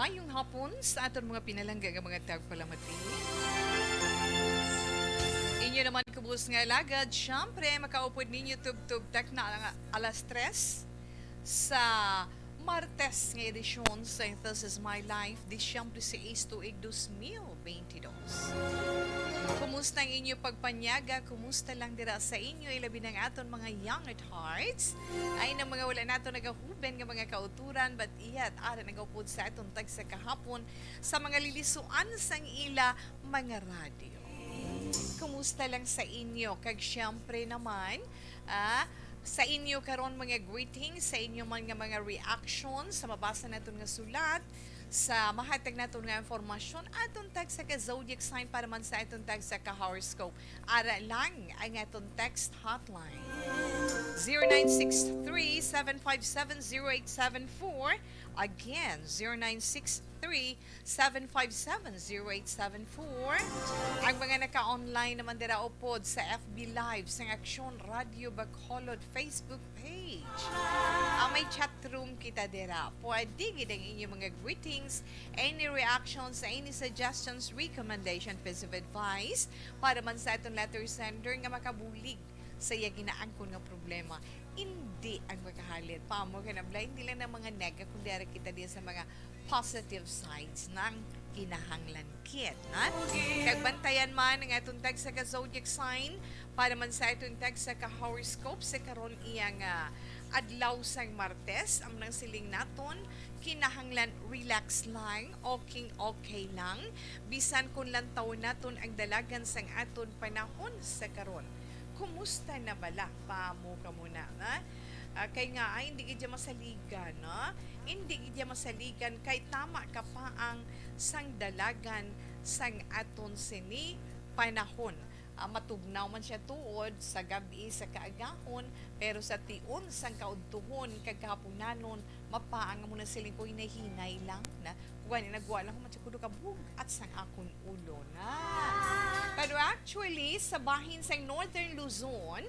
Mayong hapon sa aton mga pinalangga nga mga tagpalamati. Inyo naman kubus nga lagad, syempre makaupod ninyo tub-tub-tak na alas 3 sa Martes nga edisyon sa This is My Life, Disyembre 6 tuig 2022. Kumusta ang inyo pagpanyaga? Kumusta lang dira sa inyo? Ilabi ng aton mga young at hearts. Ay na mga wala nato nagahuben nga mga kauturan, but iyat ara nagaupod sa aton tag sa kahapon sa mga lilisuan sang ila mga radyo. Kumusta lang sa inyo? Kag syempre naman, sa inyo karon mga greetings, sa inyo mga reactions, sa mabasa naton nga sulat, sa mahatag naton nga informasyon aton tag sa ka zodiac sign para man sa aton tag sa ka horoscope. Ara lang ang aton text hotline. 0963-757-0874. Again, 0963-757-0874. Ang mga naka-online naman dira upod sa FB Live sa Aksyon Radio Bacolod Facebook page. May chat room kita dira. Pwede gid ang inyong mga greetings, any reactions, any suggestions, recommendation, piece of advice para man sa atong letter sender nga makabulig sa iya ginaangkon nga problema. Hindi ang makahalit. Pamo ka na hindi lang ng mga nega kundi ara kita diya sa mga positive sides ng kinahanglan kit. Kagbantayan man ang atong tag sa ka-zodiac sign para man sa atong tag sa ka-horoscope sa karon iyang adlaw sang Martes. Ang nang siling naton, kinahanglan relax lang, okay lang. Bisan kung lang taon naton ang dalagan sang aton panahon sa karon. Kumusta na bala? Pamo ka muna, ha? Kay nga ay hindi gidya masaligan, no? Hindi gidya masaligan kay tama ka pa ang sang dalagan sang aton sini panahon. Matugnaw man siya tuod sa gabi sa kaagahon, pero sa tiun sang kaudtuhon kaghapunanon mapaang mo na siling ko hinahinay lang na wani nagwa lang man sa kudo kabug at sang akon ulo na. Pero actually sa bahin sang Northern Luzon,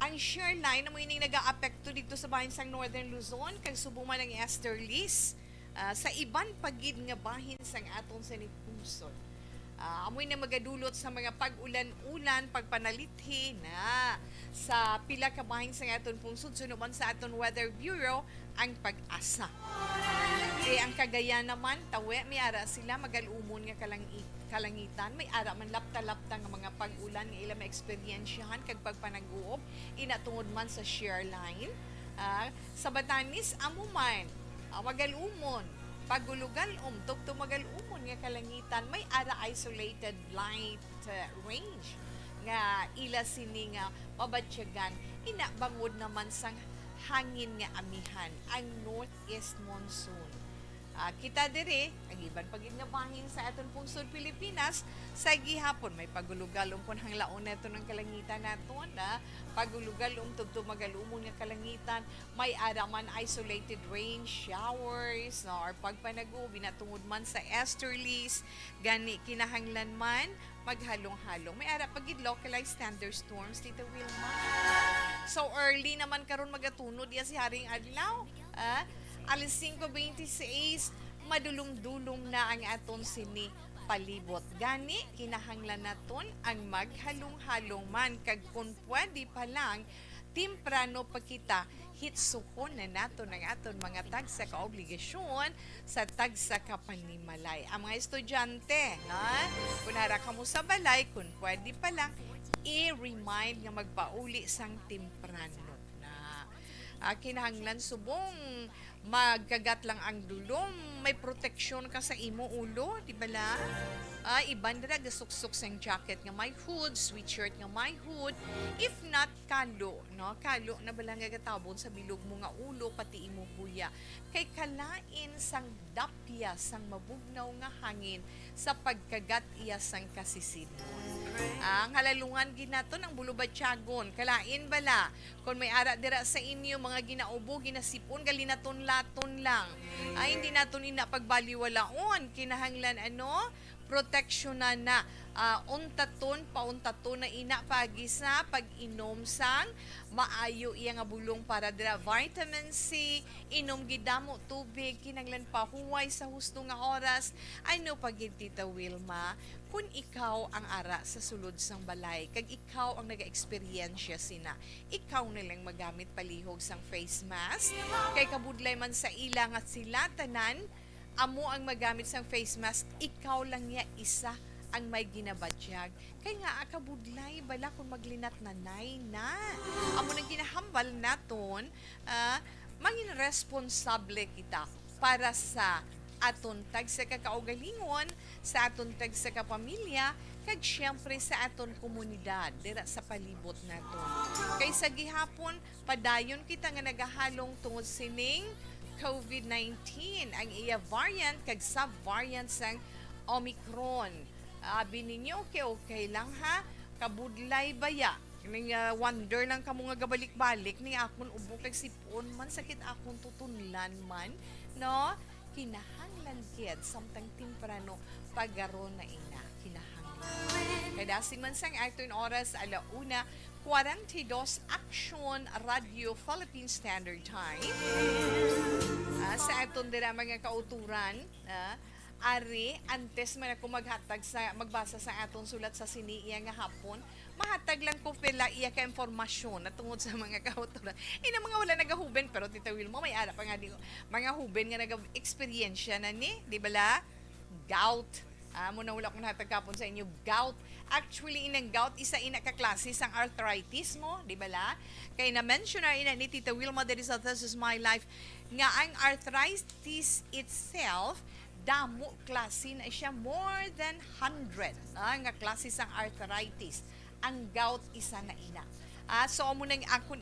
ang shear line na mo ining nag-aapekto dito sa bahin sang Northern Luzon kag subong man ang easterlies sa iban pagid nga bahin sang aton sa nipungsod. Amoy na magadulot sa mga pag-ulan-ulan, pagpanalithi na sa pila ka bahin sa aton pungsod sunuman sa aton Weather Bureau ang pag-asa. Ang Cagayan naman, tawe, may ara sila magalumon nga kalangitan, may ara man lapta-lapta nga mga pag-ulan nga ila ma-experiensyahan kag pagpanag-uob, inatungod man sa shear line. Sa Batanes, amo man, magalumon, pagulugal tukto magalumon nga kalangitan, may ara isolated light range nga ila sini nga mabatsyagan, inabangod naman sang hangin nga amihan ang northeast monsoon. Kita dire ang iban pagid nga bahin sa aton pungsod Pilipinas sa gihapon may pagulugalom pon hanglaon nato ng kalangitan naton pagulugalom tubto magalumon nga kalangitan, may ara man isolated rain showers or pagpanago binatungod man sa easterlies gani kinahanglan man maghalong-halong, may ara pagid localized thunderstorms dito Wilma. So early naman karon magatunod ya si haring adlaw. Alas 5:26, madulong-dulong na ang aton sini palibot. Gani, kinahanglan naton ang maghalong-halong man kag kung pwede pa lang, timprano pa kita hitsuhon na nato ng aton mga tagsa ka-obligasyon sa tagsa ka panimalay. Ang mga estudyante, kung hara ka mo sa balay, kung pwede pa lang, i-remind nga magpauli sang timprano na. Kinahanglan subong magkagat lang ang dulong, may proteksyon ka sa imo ulo, di ba la? Iban na nagasuksok sa jacket nga may hood, sweatshirt nga may hood, if not kalo, no? Kalo na bala nga gatabon sa bilog mo nga ulo, pati imo buya. Kay kalain sang dapya, sang mabugnaw nga hangin sa pagkagat iya sang kasisidon. Ang halalungan ginato ng bulubatsyagon, kalain bala, kung may ara dira sa inyo, mga ginaubo, ginasipon, galinaton laton lang. Hindi naton ina pagbaliwalaon, kinahanglan protection na pauntaton na ina pagi sa pag-inom sang maayo iya nga bulong para dira vitamin C, inom gidamo tubig kinanglan pahuway sa husto nga oras. Ano pagid Tita Wilma, kung ikaw ang ara sa sulod sang balay kag ikaw ang naga-eksperyensya sina, ikaw nilang magamit palihog sang face mask kay kabudlay man sa ilang at sila tanan amo ang magamit sang face mask, ikaw lang ya isa ang may ginabadyag. Kaya nga, akabudlay, bala kung maglinat nanay na. Amo nang ginahambal naton, mangin responsable kita para sa aton tag sa kakaugalingon, sa aton tag sa kapamilya, kag syempre sa aton komunidad, dira sa palibot naton. Kay sa gihapon, padayon kita nga nagahalong tungod sining COVID-19, ang iya variant kag sub-variant sang Omicron. Abi ninyo, okay lang ha? Kabudlay baya. Wonder lang ka mga gabalik-balik ni akon ubo kag sipon man sakit akong tutunlan man. No? Kinahanglan kid samtang temprano pagaro na ina. Kinahanglan. Kadasing man sang aton oras 1:42 Action Radio Philippine Standard Time. Sa aton dira mga kauturan, ari, antes man ako magbasa sa atong sulat sa siniiya nga hapon, mahatag lang ko pila iya ka impormasyon na tungod sa mga kauturan. Ina mga wala nagahuben, pero Tita Wilma, may ara pa nga mga huben nga nag-eksperyensya na ni, di ba la? Gout. Muna wala kong nahatag kapon sa inyo, gout. Actually, inang gout, isa ina kaklase sang arthritis mo, di ba la? Kaya na-mention na ina ni Tita Wilma, that is This Is My Life, nga ang arthritis itself, damo klase na siya, more than 100 nga klase sang arthritis. Ang gout isa na ina. So amo nang akon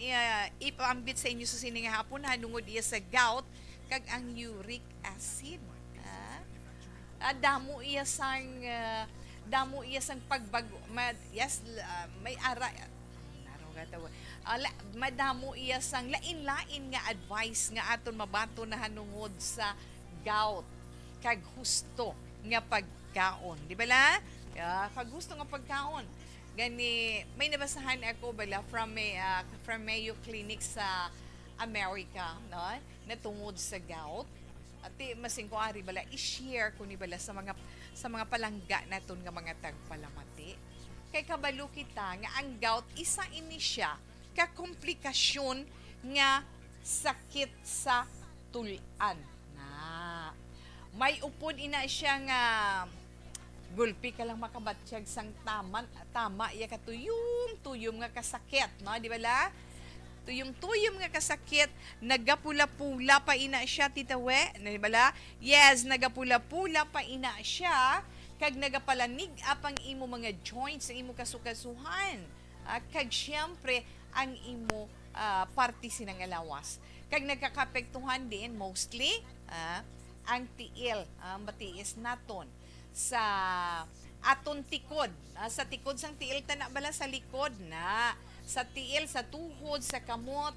ipambit sa inyo sa sining hapon hanungod iya sa gout kag ang uric acid. Damo iya sang pagbago. May ara madamo iya sang lain-lain nga advice nga aton mabato na hanungod sa gout kag husto nga pagkaon, di ba la? Kag gusto nga pagkaon. Gani may nabasahan ako bala from Mayo Clinic sa America, no? Na tungod sa gout. At masing ko ari bala i-share ko ni bala sa mga palangga naton nga mga tagpalamati. Kay kabalo kita nga ang gout isa ini siya ka komplikasyon nga sakit sa tulan. May upod ina siya nga gulpi ka lang makabatsyag sang tama iya ka tuyong nga kasakit, no? Di ba la? Tuyong nga kasakit, nagapula-pula pa ina siya, Tita We, di ba la? Yes, nagapula-pula pa ina siya, kag nagapalanig apang imo mga joints, ang imo kasukasuhan. Kag syempre, ang imo parte sinang alawas. Kag nagkakapektuhan din, mostly, ang tiil, ang batiis naton sa aton tikod. Sa tikod sang tiil tana bala sa likod na, sa tiil, sa tuhod, sa kamot,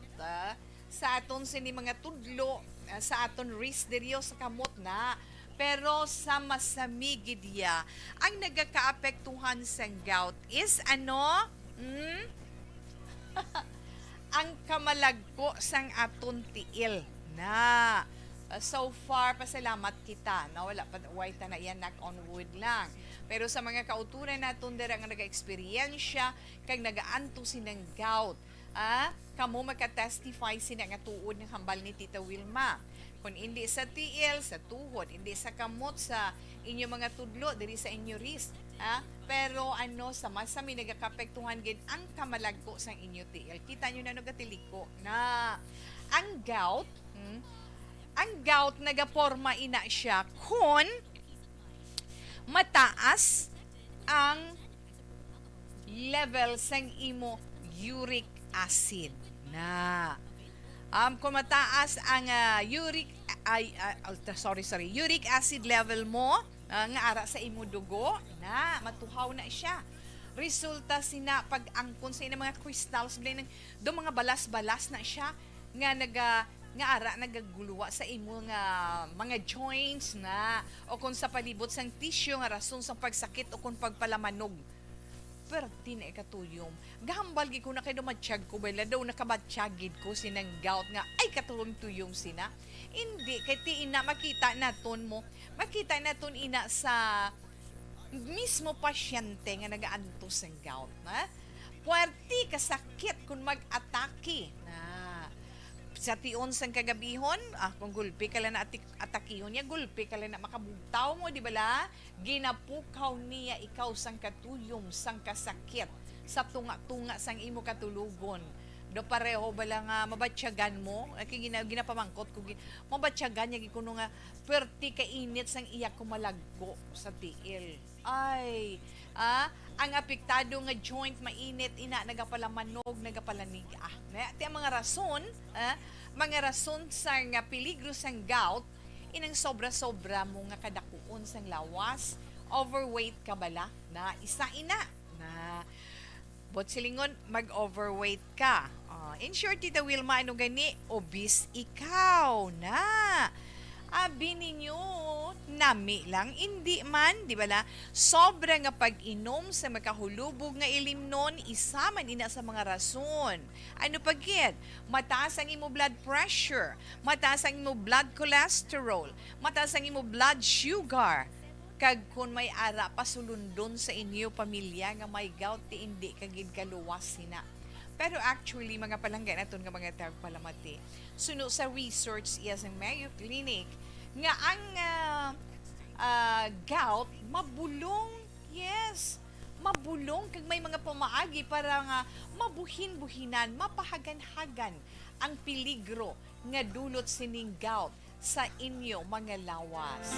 sa aton sini mga tudlo, sa aton wrist diriyo sa kamot na. Pero sa masamigidya, ang nagakaapektuhan sang gout is ano? Ang kamalagko sang aton tiil na. So far, pasalamat kita. Wala pa, white na yan, knock on wood lang. Pero sa mga kauturan natin, dara nga nag-eksperyensya, kag nagaanto sinang gout. Kamo makatestify sina nga tuod ng hambal ni Tita Wilma. Kung hindi sa tiil, sa tuhod, hindi sa kamot, sa inyo mga tudlo, diri sa inyo wrist. Pero sa masami nagakapektuhan gid ang kamalagko sa inyo tiil. Kita nyo na nagatiliko na ang gout, nagaporma ina siya kung mataas ang level sang imo uric acid na. Kung mataas ang uric acid level mo nga ara sa imo dugo na matuhaw na siya. Resulta sina pag-angkon sa ina mga crystals do mga balas-balas na siya nga nga ara nagaguluwa sa imo nga mga joints na o kung sa palibot sang tissue nga rason sa pagsakit o kung pagpalamanog. Pero di na ikatuyom. Gahambal gi ko na kay dumatsyag ko bala daw nakabatsyagid ko sinang gout nga ay katulong tuyom sina. Hindi kay ti ina makita naton mo. Makita naton ina sa mismo pasyente nga nagaantos ng gout, ha? Puwerti kasakit kung mag-atake na sa tion sang kagabihon, kung gulpi ka lang na atakihon niya, gulpi ka lang na makabugtaw mo, di ba la? Ginapukaw niya ikaw sang katuyom, sang kasakit, sa tunga-tunga sang imo katulugon. Do pareho bala nga mabatsyagan mo, ginapamangkot ko, mabatsyagan niya gikuno nga, perti ka init sang iyak kumalagko sa tiil. Ay, ang apektado nga joint mainit ina nagapalamanog nagapalanig ti ang mga rason sa nga peligro sang gout inang sobra-sobra mo nga kadakuon sang lawas, overweight ka bala na isa ina na bot silingon mag-overweight ka. In short, Tita Wilma, ano gani? Obese ikaw na. Abi ninyo, nami lang, hindi man, di ba la? Sobra nga pag-inom sa makahulubog nga ilimnon, isa man ina sa mga rason. Ano pagkit? Mataas ang imo blood pressure, mataas ang imo blood cholesterol, mataas ang imo blood sugar. Kag kung may ara pasulundon sa inyo pamilya nga may gout, ti hindi kagid kaluwas sina. Pero actually, mga palangga naton nga mga tagpalamati, suno sa research iya sa Mayo Clinic, nga ang gout, mabulong, yes, mabulong, kag may mga pamaagi para nga mabuhin-buhinan, mapahagan-hagan ang peligro nga dulot sining gout sa inyo mga lawas.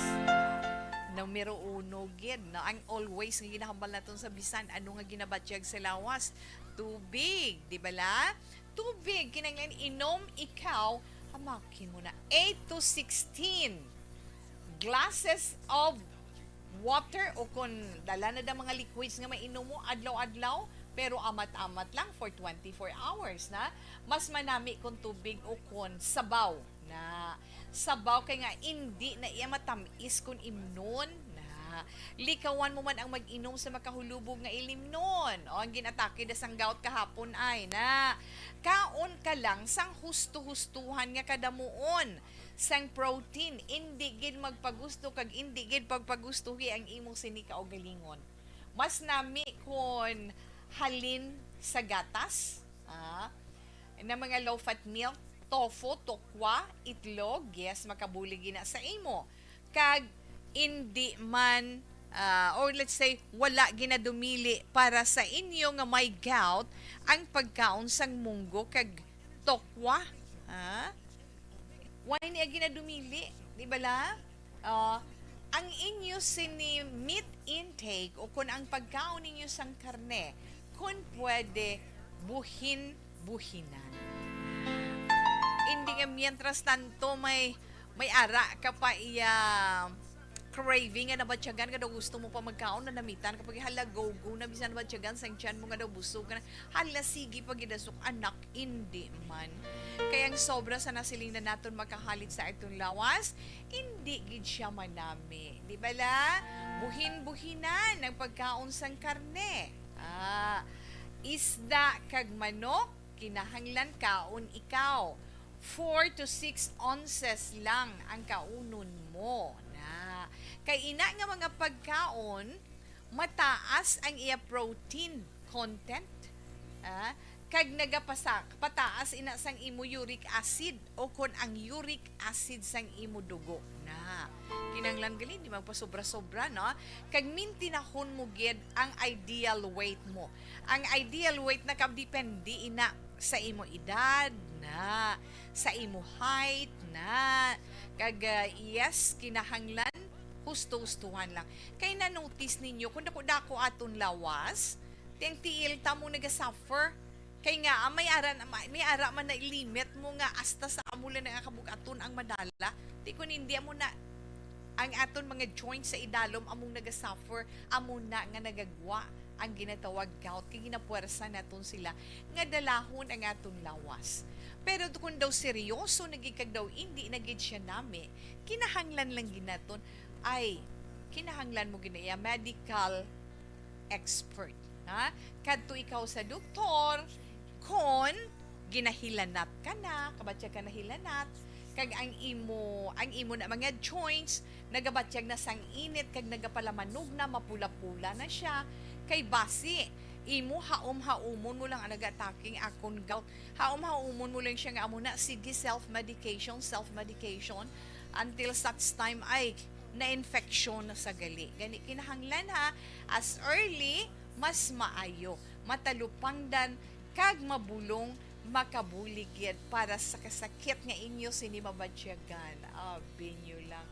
Numero uno, gid, no? Ang always nga ginahambal naton sa bisan, ano nga ginabatyag sa lawas? Tubig, di ba la? Tubig, kinanglan inom ikaw, hamakin mo na 8 to 16 glasses of water o kung dala na mga liquids nga mainom mo adlaw-adlaw, pero amat-amat lang for 24 hours na. Mas manami kung tubig o kung sabaw na. Sabaw kay nga hindi na iya matamis kung imnon na. Likawan mo man ang mag-inom sa makahulubog nga ilimnon. O ang ginatake da sang gout kahapon ay na. Kaon ka lang sang husto-hustuhan nga kadamuon sang protein, hindi gid magpagusto kag hindi gid pagpagustuhi ang imong sinika o galingon. Mas nami kon halin sa gatas, na mga low-fat milk, tofu, tokwa, itlog, yes, makabulig na sa imo. Kag hindi man, or let's say, wala ginadumili para sa inyo nga may gout, ang pagkaon sang munggo kag tokwa, why niya ginadumili? Di ba la? Ang inyo sini meat intake o kung ang pagkaon ninyo sang karne, kung pwede buhin-buhinan. Hindi nga mientras tanto may ara ka pa iya craving nga nabatyagan ka daw gusto mo pa magkaon na namitan kapag hala go na bisan nabatyagan sang tiyan mo nga daw busog ka na hala sige pag idasok anak hindi man kaya ang sobra sa nasiling na naton makahalit sa itong lawas hindi gid siya manami di ba la buhin-buhinan ang pagkaon sang karne isda kag manok kinahanglan kaon ikaw 4 to 6 ounces lang ang kaunon mo na kay ina nga mga pagkaon mataas ang iya protein content kag pataas ina sang imo uric acid o kon ang uric acid sang imo dugo na kinanglan gali di magpasobra-sobra no kag mintinahon mo gid ang ideal weight mo ang ideal weight na depende ina sa imo edad na sa imo height na kag yes kinahanglan husto-hustuhan lang kay na-notice ninyo kung dako aton lawas tiyang tiil ta mo nagasuffer kay nga may ara man na limit mo nga hasta sa amula na kabugaton ang madala di kun hindi mo na ang aton mga joints sa idalom among nagasuffer amo na nga nagagwa ang ginatawag gout, kay ginapuwersa naton sila nga dalahon ang aton lawas. Pero kung daw seryoso nagikag daw hindi nagid siya nami, kinahanglan lang ginaton ay kinahanglan mo ginaya medical expert. Ha? Kadto ikaw sa doktor kon ginahilanat ka na, kabatya ka nahilanat, kag ang imo na mga joints nagabatyag na sang init kag nagapalamanog na mapula-pula na siya kay basi imo haom-haumon mo lang ang nag-attacking akong gout. Haom-haumon mo lang siya nga amo na sige self-medication until such time ay na-infection na sa gali. Gani kinahanglan ha, as early mas maayo, matalupangdan kag mabulong makabuligid para sa kasakit nga inyo sinimabadyagan. Binyo lang.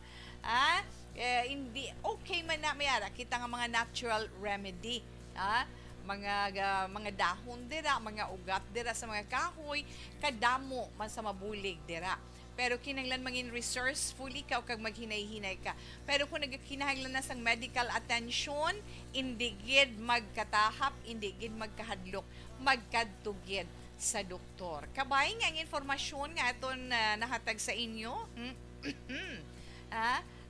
Hindi okay man na mayara kita nga mga natural remedy. Mga dahon dira, mga ugat dira sa mga kahoy, kadamo man sa mabulig dira. Pero kinahanglan mangin resourcefully ka o kag maghinay-hinay ka. Pero kung nagkinahanglan na sang medical attention, indigid magkatahap, indigid magkahadlok, magkadtugid sa doktor. Kabay nga ang informasyon nga aton nahatag sa inyo.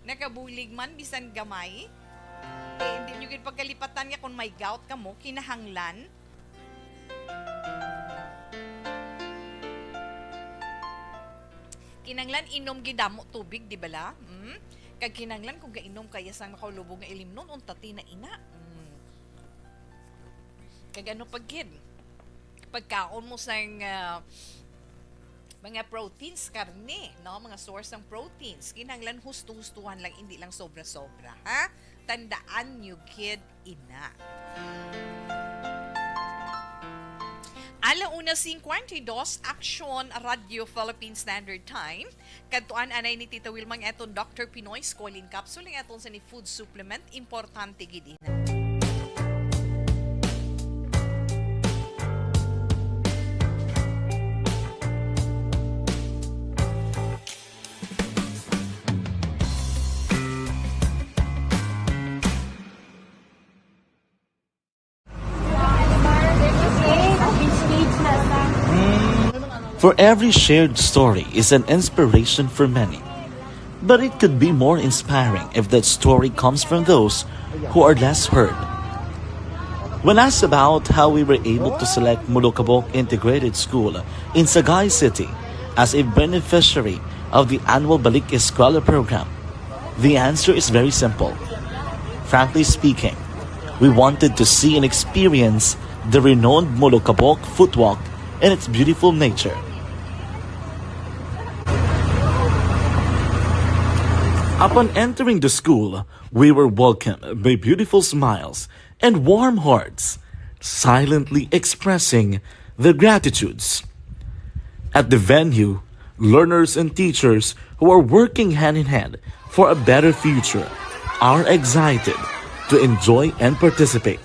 Nakabulig man bisan gamay. Hindi nyo gid pagkalipatan nga kung may gout ka mo, kinahanglan inom gidamo tubig, di bala? Kag kinahanglan kung gainom kaya sang makaulubog nga ilimnon untati na ina. Kag ano pagkid? Pagkaon mo sang mga proteins, karne, no? Mga source ng proteins. Kinahanglan husto-hustuhan lang, hindi lang sobra-sobra, ha? Tandaan nyo, kid, ina. Alauna 52, Action Radio Philippine Standard Time. Kadtuan anay ni Tita Wilma ng eton Dr. Pinoy Squalene Capsule ng eton sa ni food supplement. Importante gid ina. For every shared story is an inspiration for many. But it could be more inspiring if that story comes from those who are less heard. When asked about how we were able to select Mulukabok Integrated School in Sagay City as a beneficiary of the annual Balik Eskwela program, the answer is very simple. Frankly speaking, we wanted to see and experience the renowned Mulukabok footwalk and its beautiful nature. Upon entering the school, we were welcomed by beautiful smiles and warm hearts, silently expressing their gratitudes. At the venue, learners and teachers who are working hand in hand for a better future are excited to enjoy and participate.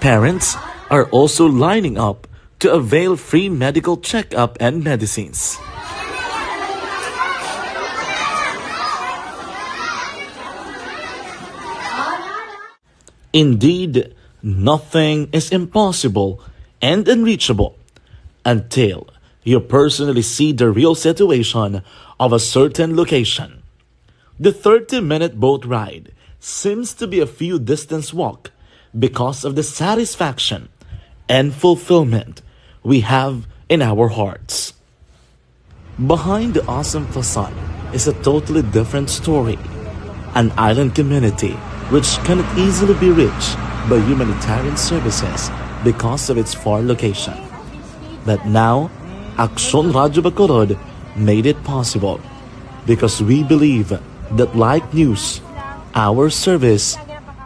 Parents are also lining up to avail free medical checkup and medicines. Indeed, nothing is impossible and unreachable until you personally see the real situation of a certain location. The 30-minute boat ride seems to be a few distance walk because of the satisfaction and fulfillment we have in our hearts. Behind the awesome facade is a totally different story. An island community which cannot easily be reached by humanitarian services because of its far location. But now, Action Radio Bacolod made it possible because we believe that like news, our service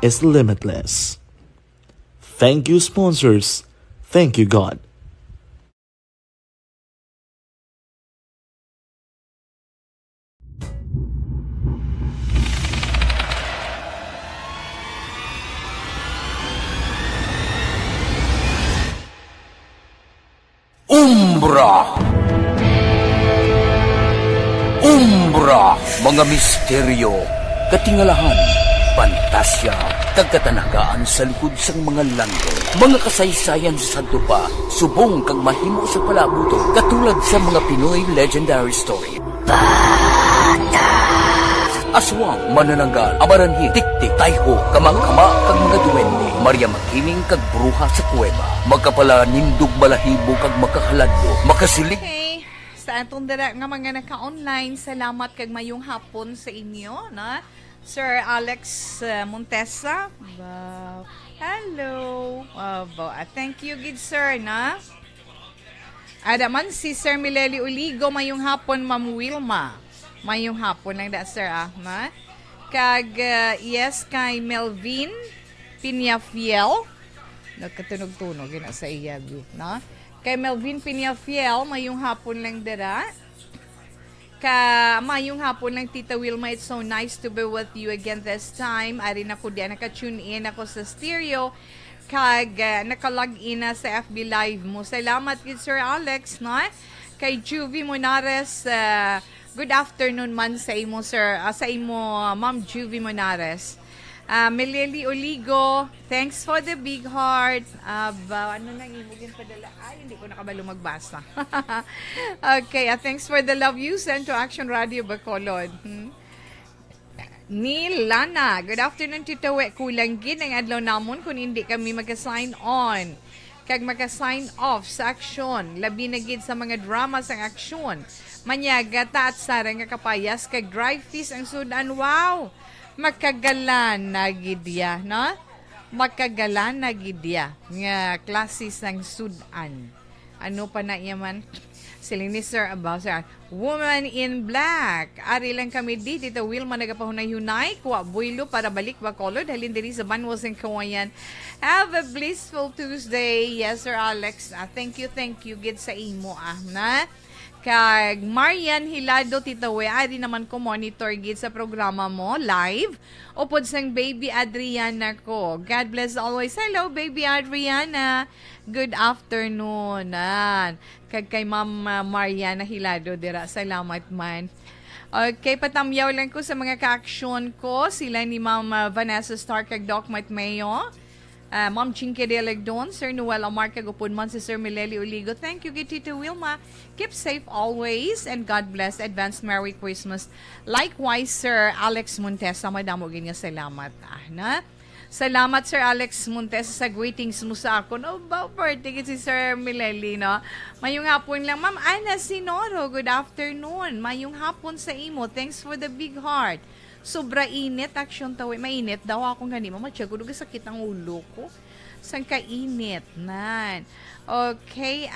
is limitless. Thank you, sponsors. Thank you, God. Umbra, mga misteryo, katingalahan, pantasya, kagkatanagaan sa likod sang mga lando, mga kasaysayan sa sadto pa, subong kag mahimo sa palabuto, katulad sa mga Pinoy legendary story. Aswang, manananggal, amaranhit, tiktik, tayho, kamang-kama, kag mga duwende, Maria Makining kag bruha sa kuweba, magkapala nindog balahibo kag makahaladlo, makasilig. Okay, sa atong dara nga mga naka-online, salamat kag mayong hapon sa inyo, na Sir Alex Montesa. Hello. Thank you, good sir, na. Adaman si Sir Mileli Uligo, mayong hapon, Ma'am Wilma. Mayong hapon lang da, sir, na. Kag, yes, kay Melvin Pinafiel. Nagkatunog-tunog, yun sa iya, na. Kay Melvin Pinafiel, mayong hapon lang dara. Mayong hapon lang, Tita Wilma, it's so nice to be with you again this time. Arin ako diyan, naka-tune in ako sa stereo. Kag, naka-log in na sa FB Live mo. Salamat kay Sir Alex, no? Kay Juvie Monares, good afternoon man sa imo, sir. Sa imo, Ma'am Juvie Monares. Meleli Oligo, thanks for the big heart. Ano nang imugin padala? Ay, hindi ko nakabalo magbasa. Okay, thanks for the love you sent to Action Radio Bacolod. Ni Lana, good afternoon, Tita We. Kulang gid ang adlaw namon kung hindi kami magka-sign on. Kag magka-sign off sa aksyon. Labi na gid sa mga drama sa aksyon. Manyagata at sara nga kapayas kag dry fish ang sudan. Wow! Makagalan na gidya, no? Makagalan na gidya nga klasis ng sudan. Ano pa na yaman? Siling ni Sir about sir. Woman in Black. Ari lang kami di. Tita Wilma nagapahunay-hunay. Kuwa builo para balik Bacolod. Halin diri sa Banwas and Kawayan. Have a blissful Tuesday. Yes, Sir Alex. Thank you. Gid sa imo, na. Kag Marian Hilado, Tita We, ari naman ko monitor gid sa programa mo live. Upod sang baby Adriana ko. God bless always. Hello, baby Adriana. Good afternoon. Kag kay Ma'am Mariana Hilado dira. Salamat man. Okay, patamyaw lang ko sa mga ka-aksyon ko. Sila ni Ma'am Vanessa Stark kag Doc Mike Mayo. Ma'am Chinke de Legdon, Sir Noel Amar kagupon man si Sir Mileli Uligo. Thank you, Tita Wilma. Keep safe always and God bless. Advance Merry Christmas. Likewise, Sir Alex Montesa, madamo ganyan salamat. Na? Salamat, Sir Alex Montesa, sa greetings mo sa ako. No, birthday si Sir Mileli, no? Mayong hapon lang, Ma'am Ana Sinoro, good afternoon. Mayong hapon sa imo. Thanks for the big heart. Sobra init, aksyon tawi. Mainit daw akong gani. Mama, tiyago, sakit ang ulo ko. Sang kainit, nan. Okay,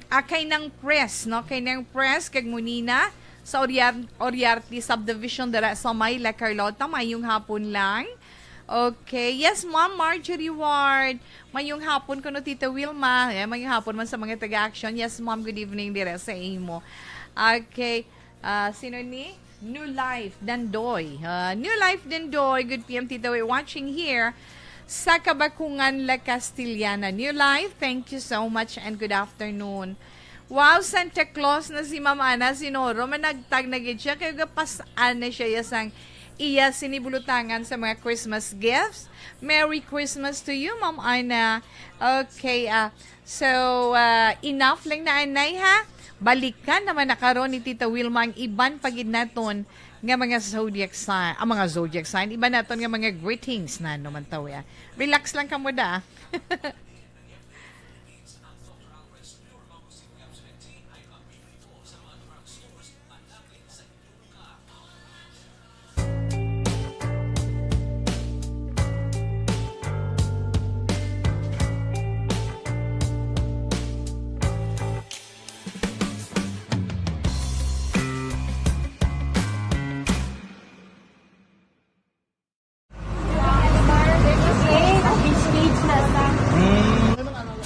kay ng press, no? Kay ng press, kag munina, sa Oriarte Subdivision, dara sa Mayla, Carlota, mayong hapon lang. Okay, yes, Ma'am Marjorie Ward. Mayong hapon ko no, Tita Wilma. Mayong hapon man sa mga taga-action. Yes, Ma'am, good evening dira sa imo. Okay, sino ni? New Life Dandoy. New Life Dandoy, good PM, Tita We, watching here sa Kabakungan, La Castillana. New Life, thank you so much and good afternoon. Wow, Santa Claus na si Ma'am Ana Sinoro. Managtag na gid siya. Kaya pasaan na siya yasang iya sinibulutangan sa mga Christmas gifts. Merry Christmas to you, Ma'am Ana. Okay, enough lang na anay, ha? Balikan naman nakaroon ni Tita Wilma ang iban pagid naton nga mga zodiac sign. Ang mga zodiac sign, iba naton nga mga greetings na naman taw ya. Relax lang ka mo da.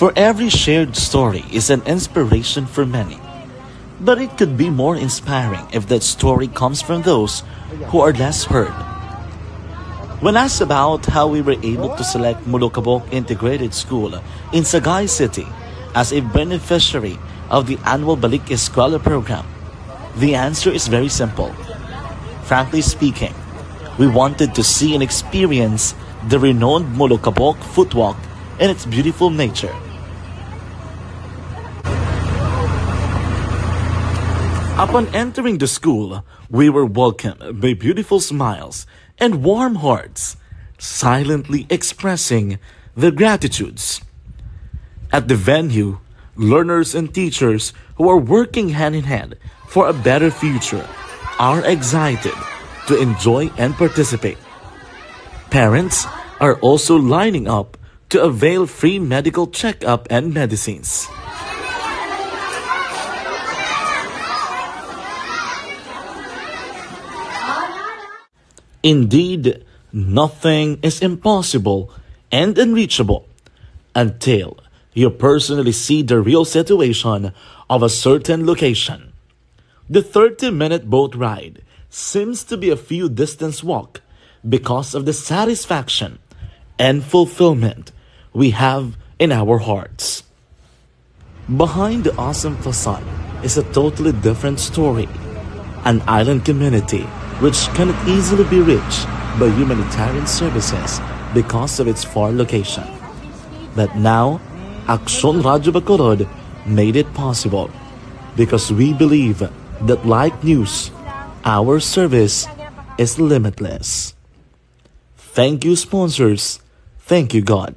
For every shared story is an inspiration for many. But it could be more inspiring if that story comes from those who are less heard. When asked about how we were able to select Mulukabok Integrated School in Sagay City as a beneficiary of the annual Balik Eskwela program, the answer is very simple. Frankly speaking, we wanted to see and experience the renowned Molokabok footwalk and its beautiful nature. Upon entering the school, we were welcomed by beautiful smiles and warm hearts, silently expressing their gratitudes. At the venue, learners and teachers who are working hand in hand for a better future are excited to enjoy and participate. Parents are also lining up to avail free medical checkup and medicines. Indeed, nothing is impossible and unreachable until you personally see the real situation of a certain location. The 30-minute boat ride seems to be a few distance walk because of the satisfaction and fulfillment we have in our hearts. Behind the awesome facade is a totally different story. An island community which cannot easily be reached by humanitarian services because of its far location. But now, Aksyon Radio Bacolod made it possible because we believe that like news, our service is limitless. Thank you, sponsors. Thank you, God.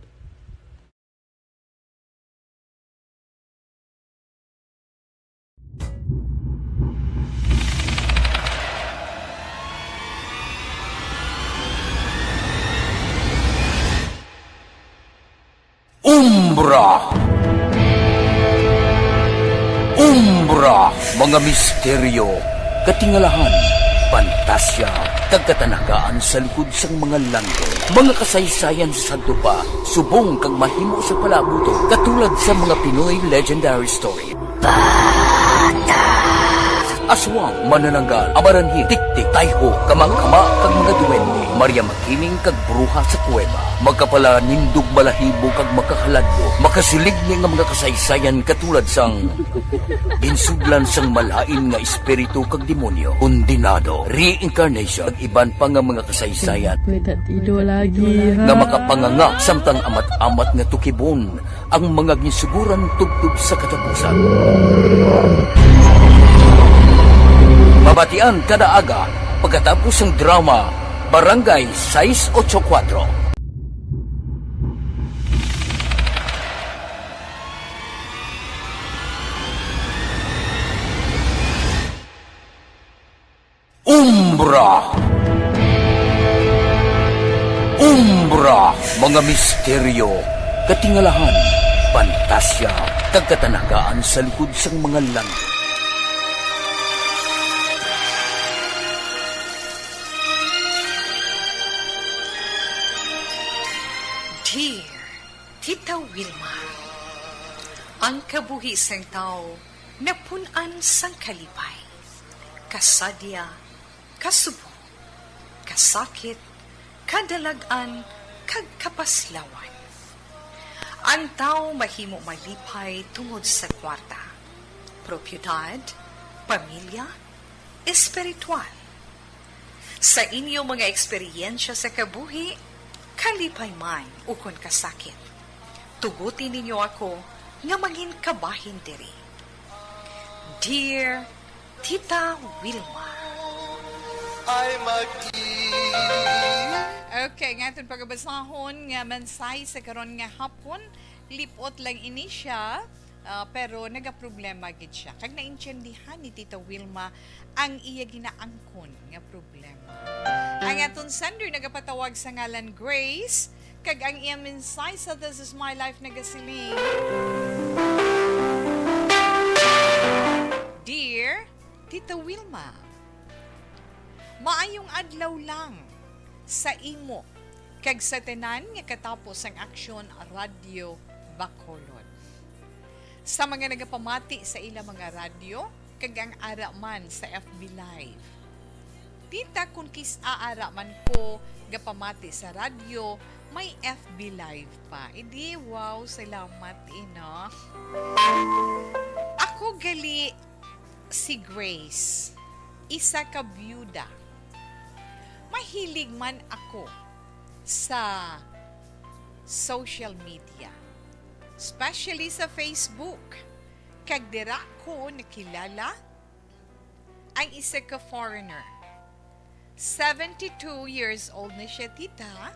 Umbra, mga misteryo, katingalahan, pantasya, kagkatanagaan sa likod sang mga lando, mga kasaysayan sa dupa, subong kag mahimo sa palabuto, katulad sa mga Pinoy legendary story. Aswang, manananggal, amaranhit, tiktik, tayho, kamang-kama, kag mga duwende, Maria Makining kag bruha sa kuweba, magkapala nindog balahibo kag makahaladlo, makasilig ni nga mga kasaysayan katulad sang ginsudlan sang malain nga espiritu kag demonyo, undinado, reincarnation, kag iban pa nga mga kasaysayan nga makapanganga samtang amat-amat nga tukibon ang mga ginsuguran tugtog sa katapusan. Mabatian kada aga pagkatapos ng drama Barangay 684. Umbra, mga misteryo, katingalahan, pantasya, kagkatanagaan sa likod sang mga langit. Dear Tita Wilma, ang kabuhi sang tao napunan sang kalipay, kasadya, kasubo, kasakit, kadalagan, kag kapaslawan. Ang tao mahimo malipay tungod sa kwarta, propiedad, pamilya, espiritual. Sa inyo mga eksperyensya sa kabuhi, kalipay man ukon kasakit, tugutin ninyo ako nga mangin kabahin diri. Dear Tita Wilma. Okay, nga itong pagkabasahon nga mansay sa karon nga hapon, lipot lang ini siya, pero nagaproblema gid siya. Kag naintindihan ni Tita Wilma ang iya ginaangkon nga problema. Ang aton sender nagapatawag sa ngalan Grace, kag ang iya mensay sa This Is My Life nagasiling. Dear Tita Wilma, maayong adlaw lang sa imo kag sa tenan nga katapos ang Aksyon Radio Bacolod. Sa mga nagapamati sa ilang mga radyo, kag ang ara man sa FB Live. Tita, kung kis-aara man ko gapamati sa radyo, may FB Live pa. Idi, wow, salamat, ino. Ako gali si Grace, isa ka byuda. mahilig man ako sa social media, especially sa Facebook. Kag dira ko nakilala ang isa ka foreigner. 72 years old na siya, tita,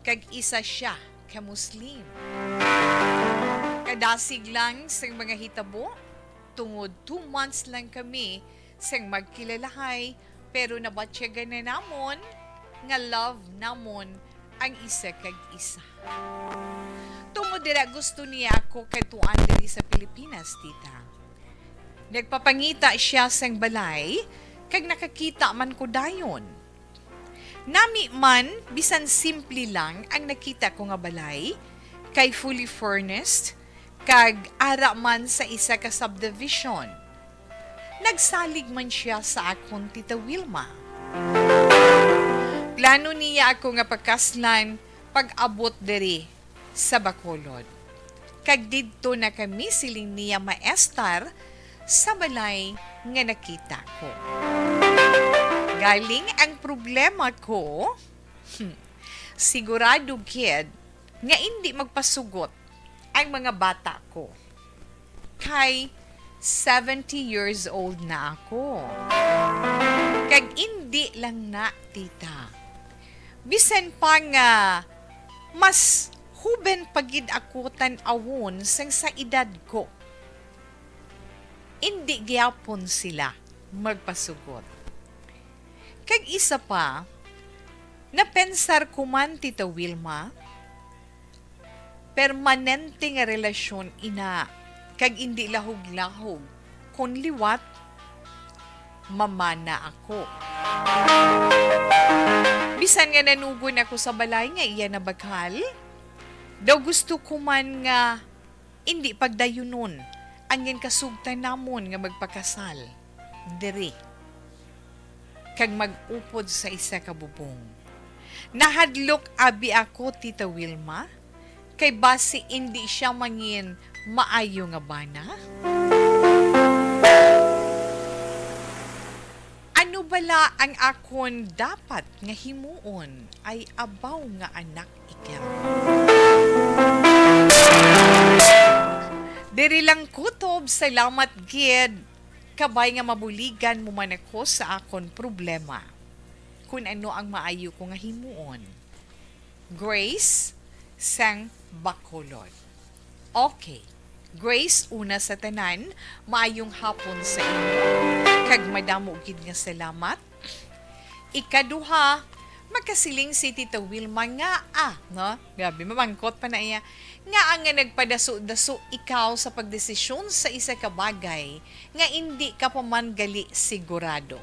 kag isa siya ka Muslim. Kadasig lang sa mga hitabo, tungod 2 months lang kami sang magkilalahay, pero nabatsyagan na namon nga love namon ang isa kag isa. Tungod dira gusto niya ako katuan diri sa Pilipinas, tita. Nagpapangita siya sang balay, kag nakakita man ko dayon. Nami man, bisan simple lang ang nakita ko nga balay, kay fully furnished, kag ara man sa isa ka subdivision. Nagsalig man siya sa akon tita Wilma. Plano niya ako nga pagkaslan pag-abot diri sa Bacolod. Kag didto na kami siling niya maestar sa balay nga nakita ko. Galing ang problema ko, sigurado kid nga hindi magpasugot ang mga bata ko. Kay 70 years old na ako. Kag hindi lang na, tita. Bisan pa nga mas huben pagid ako tan-awon sang sa edad ko. Hindi gyapon sila magpasugot. Kag isa pa, napensar ko man, tita Wilma, permanente nga relasyon ina, kag hindi lahog-lahog, kun liwat, mamana ako. Bisan nga nanugon ako sa balay nga iya na baghal, daw gusto ko man nga hindi pagdayunon ang yan kasugtan namon nga magpakasal. Diri. Kag mag-upod sa isa ka bubong. Nahadlok abi ako, tita Wilma, kay base hindi siya mangin maayo nga bana. Ano bala ang akon dapat nga himuon ay abaw nga anak ikaw. Diri lang kutob, salamat gid. Kabay nga mabuligan mo man ako sa akon problema. Kung ano ang maayo ko nga himuon. Grace sang Bacolod. Okay. Grace, una sa tanan, maayong hapon sa inyo. Kag madamo gid nga salamat. Ikaduha, magkasiling si Tita Wilma nga no? Gabi, mamangkot pa na iya. Nga ang nga nagpadaso-daso ikaw sa pagdesisyon sa isa ka bagay nga hindi ka pa man gali sigurado.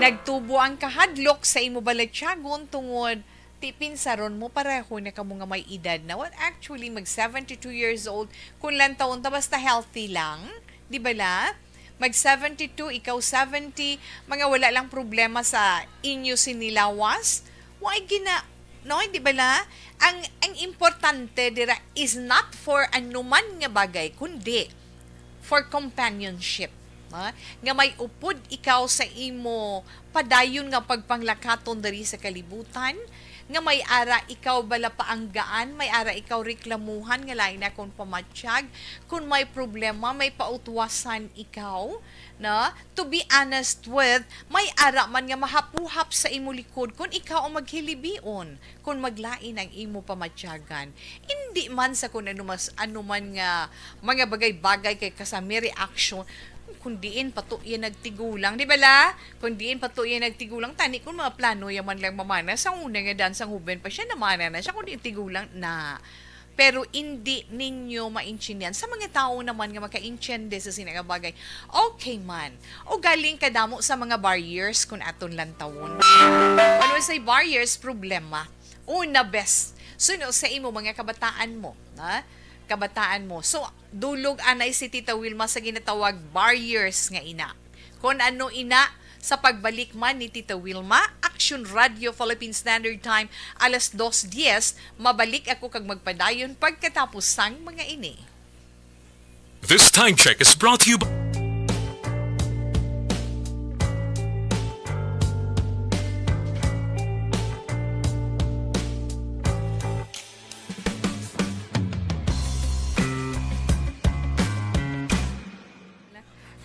Nagtubo ang kahadlok sa imo balatyagon tungod tipinsaron mo pareho na kamo nga may edad na. Well, actually, mag 72 years old, kung lang taon ta, basta healthy lang. Di ba la? Mag 72, ikaw 70, mga wala lang problema sa inyo sinilawas. Why gina, no? Di ba la? Ang importante dira is not for anuman nga bagay, kundi for companionship. Nga may upod ikaw sa imo padayon nga pagpanglakaton diri sa kalibutan, nga may ara ikaw bala paanggaan, may ara ikaw reklamuhan nga lain na kung pamatsyag, kung may problema, may pautwasan ikaw, na to be honest with, may ara man nga mahapuhap sa imo likod kung ikaw ang maghilibion, kung maglain ang imo pamatsyagan. Hindi man sa kung ano man nga mga bagay-bagay kay kasami reaction, kung diin pato yan nagtigulang, di ba la? Kung diin pato yan nagtigulang, tani kung mga plano yaman lang mamana, sa una nga dansang huben pa siya, namana na siya, kung diin tigulang na. Pero hindi ninyo maintindihan. Sa mga tao naman nga maka-intiende sa sinagabagay, okay man. O galing kadamo sa mga barriers kung aton lantawon. Ano say barriers, problema. Una best. Suno sa imo mga kabataan mo, ha? Kabataan mo. So, dulog anay si Tita Wilma sa ginatawag barriers nga ina. Kung ano ina, sa pagbalik man ni Tita Wilma, Action Radio Philippine Standard Time, alas 2:10, mabalik ako kag magpadayon pagkatapos sang mga ini. This time check is brought to you by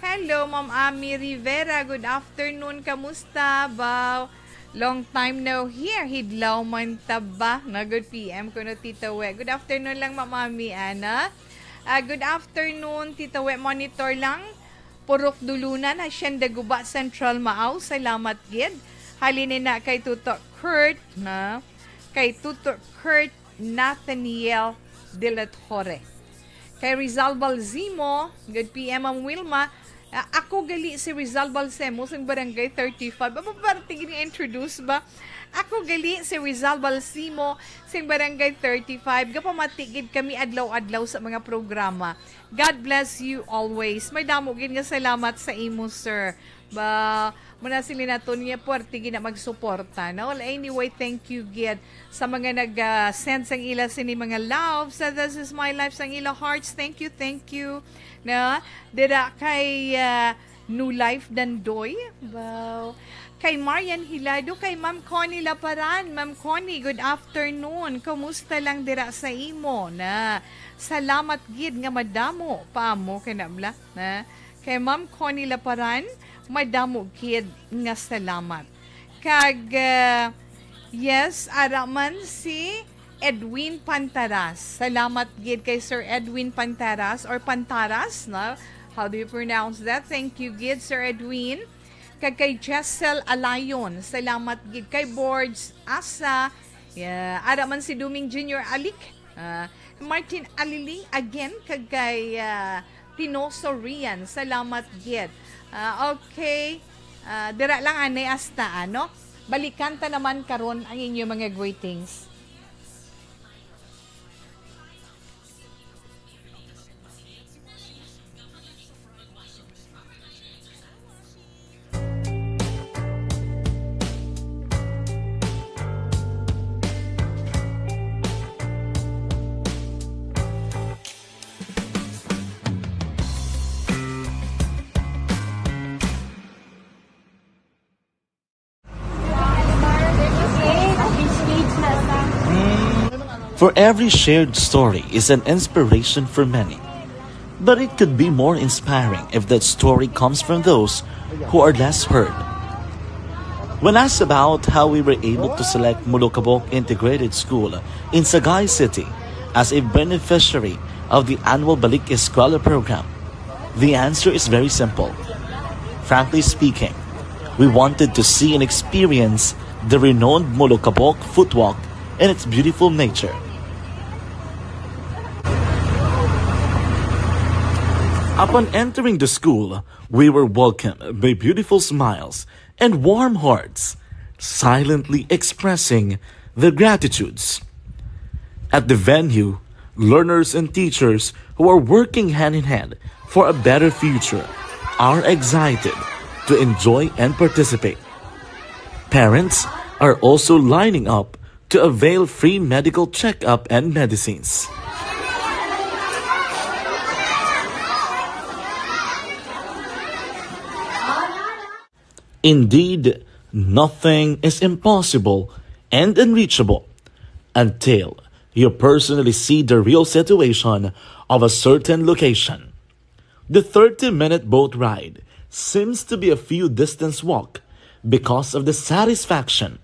Hello, Ma'am Ami Rivera. Good afternoon. Kamusta ba? Long time no here. Hidlaw man taba. Na good PM ko no, Tita We. Good afternoon lang, Ma'am Ami Ana. Good afternoon, Tita We. Monitor lang. Purok dulunan. Hasyenda Guba Central Maaw. Salamat, gid. Halinin na kay Tuto Kurt. Na? Kay Tuto Kurt Nathaniel de la Torre. Kay Rizal Balzimo. Good PM, Ma'am Wilma. Ako gali si Rizal Balsemo sa Barangay 35. Parang tingin introduce ba? Ako gali si Rizal Balsimo sa Barangay 35. Gapamatigid kami adlaw-adlaw sa mga programa. God bless you always. May damo gid nga salamat sa imo, sir. Ba, muna sila nato niya puwerte gina magsuporta. No? Anyway, thank you, gid sa mga nag-send sang ila sini mga loves. So, this is my life sang ila hearts. Thank you, thank you. Na, dira kay New Life Dandoy. Wow. Kay Marian Hilado, kay Ma'am Connie Laparan. Ma'am Connie, good afternoon. Kumusta lang dira sa imo? Na, salamat gid nga madamo pa mo kanabla. Na, kay Ma'am Connie Laparan, madamo gid nga salamat. Kag, yes, araman si Edwin Pantaras. Salamat gid kay Sir Edwin Pantaras or Pantaras, no? How do you pronounce that? Thank you gid, Sir Edwin. Kag kay Jessel Alayon. Salamat gid kay Boards Asa. Yeah. Araman si Duming Junior Alik. Martin Alili again kag kay Tinoso Rian. Salamat gid. Okay. Dira lang anay hasta ano. Balikan ta naman karon ang inyong mga greetings. For every shared story is an inspiration for many. But it could be more inspiring if that story comes from those who are less heard. When asked about how we were able to select Mulukabok Integrated School in Sagay City as a beneficiary of the annual Balik Eskwela program, the answer is very simple. Frankly speaking, we wanted to see and experience the renowned Mulukabok footwalk and its beautiful nature. Upon entering the school, we were welcomed by beautiful smiles and warm hearts, silently expressing their gratitudes. At the venue, learners and teachers who are working hand in hand for a better future are excited to enjoy and participate. Parents are also lining up to avail free medical checkup and medicines. Indeed, nothing is impossible and unreachable until you personally see the real situation of a certain location. The 30-minute boat ride seems to be a few distance walk because of the satisfaction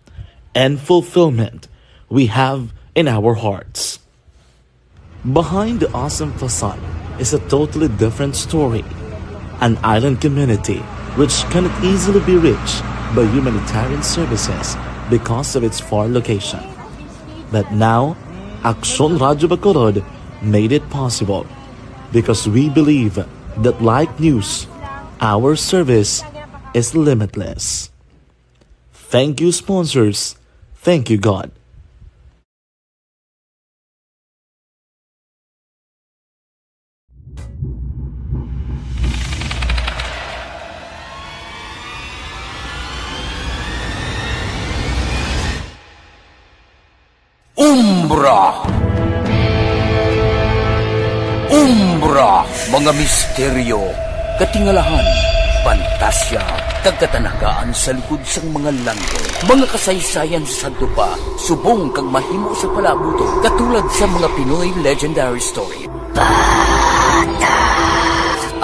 and fulfillment we have in our hearts. Behind the awesome facade is a totally different story, an island community which cannot easily be reached by humanitarian services because of its far location. But now, Aksyon Radio Bacolod made it possible because we believe that like news, our service is limitless. Thank you, sponsors. Thank you, God. Umbra, mga misteryo, katingalahan, pantasya, kagkatanagaan sa likod sang mga langit, mga kasaysayan sa dupa, subong kag mahimo sa palabuto, katulad sa mga Pinoy legendary story.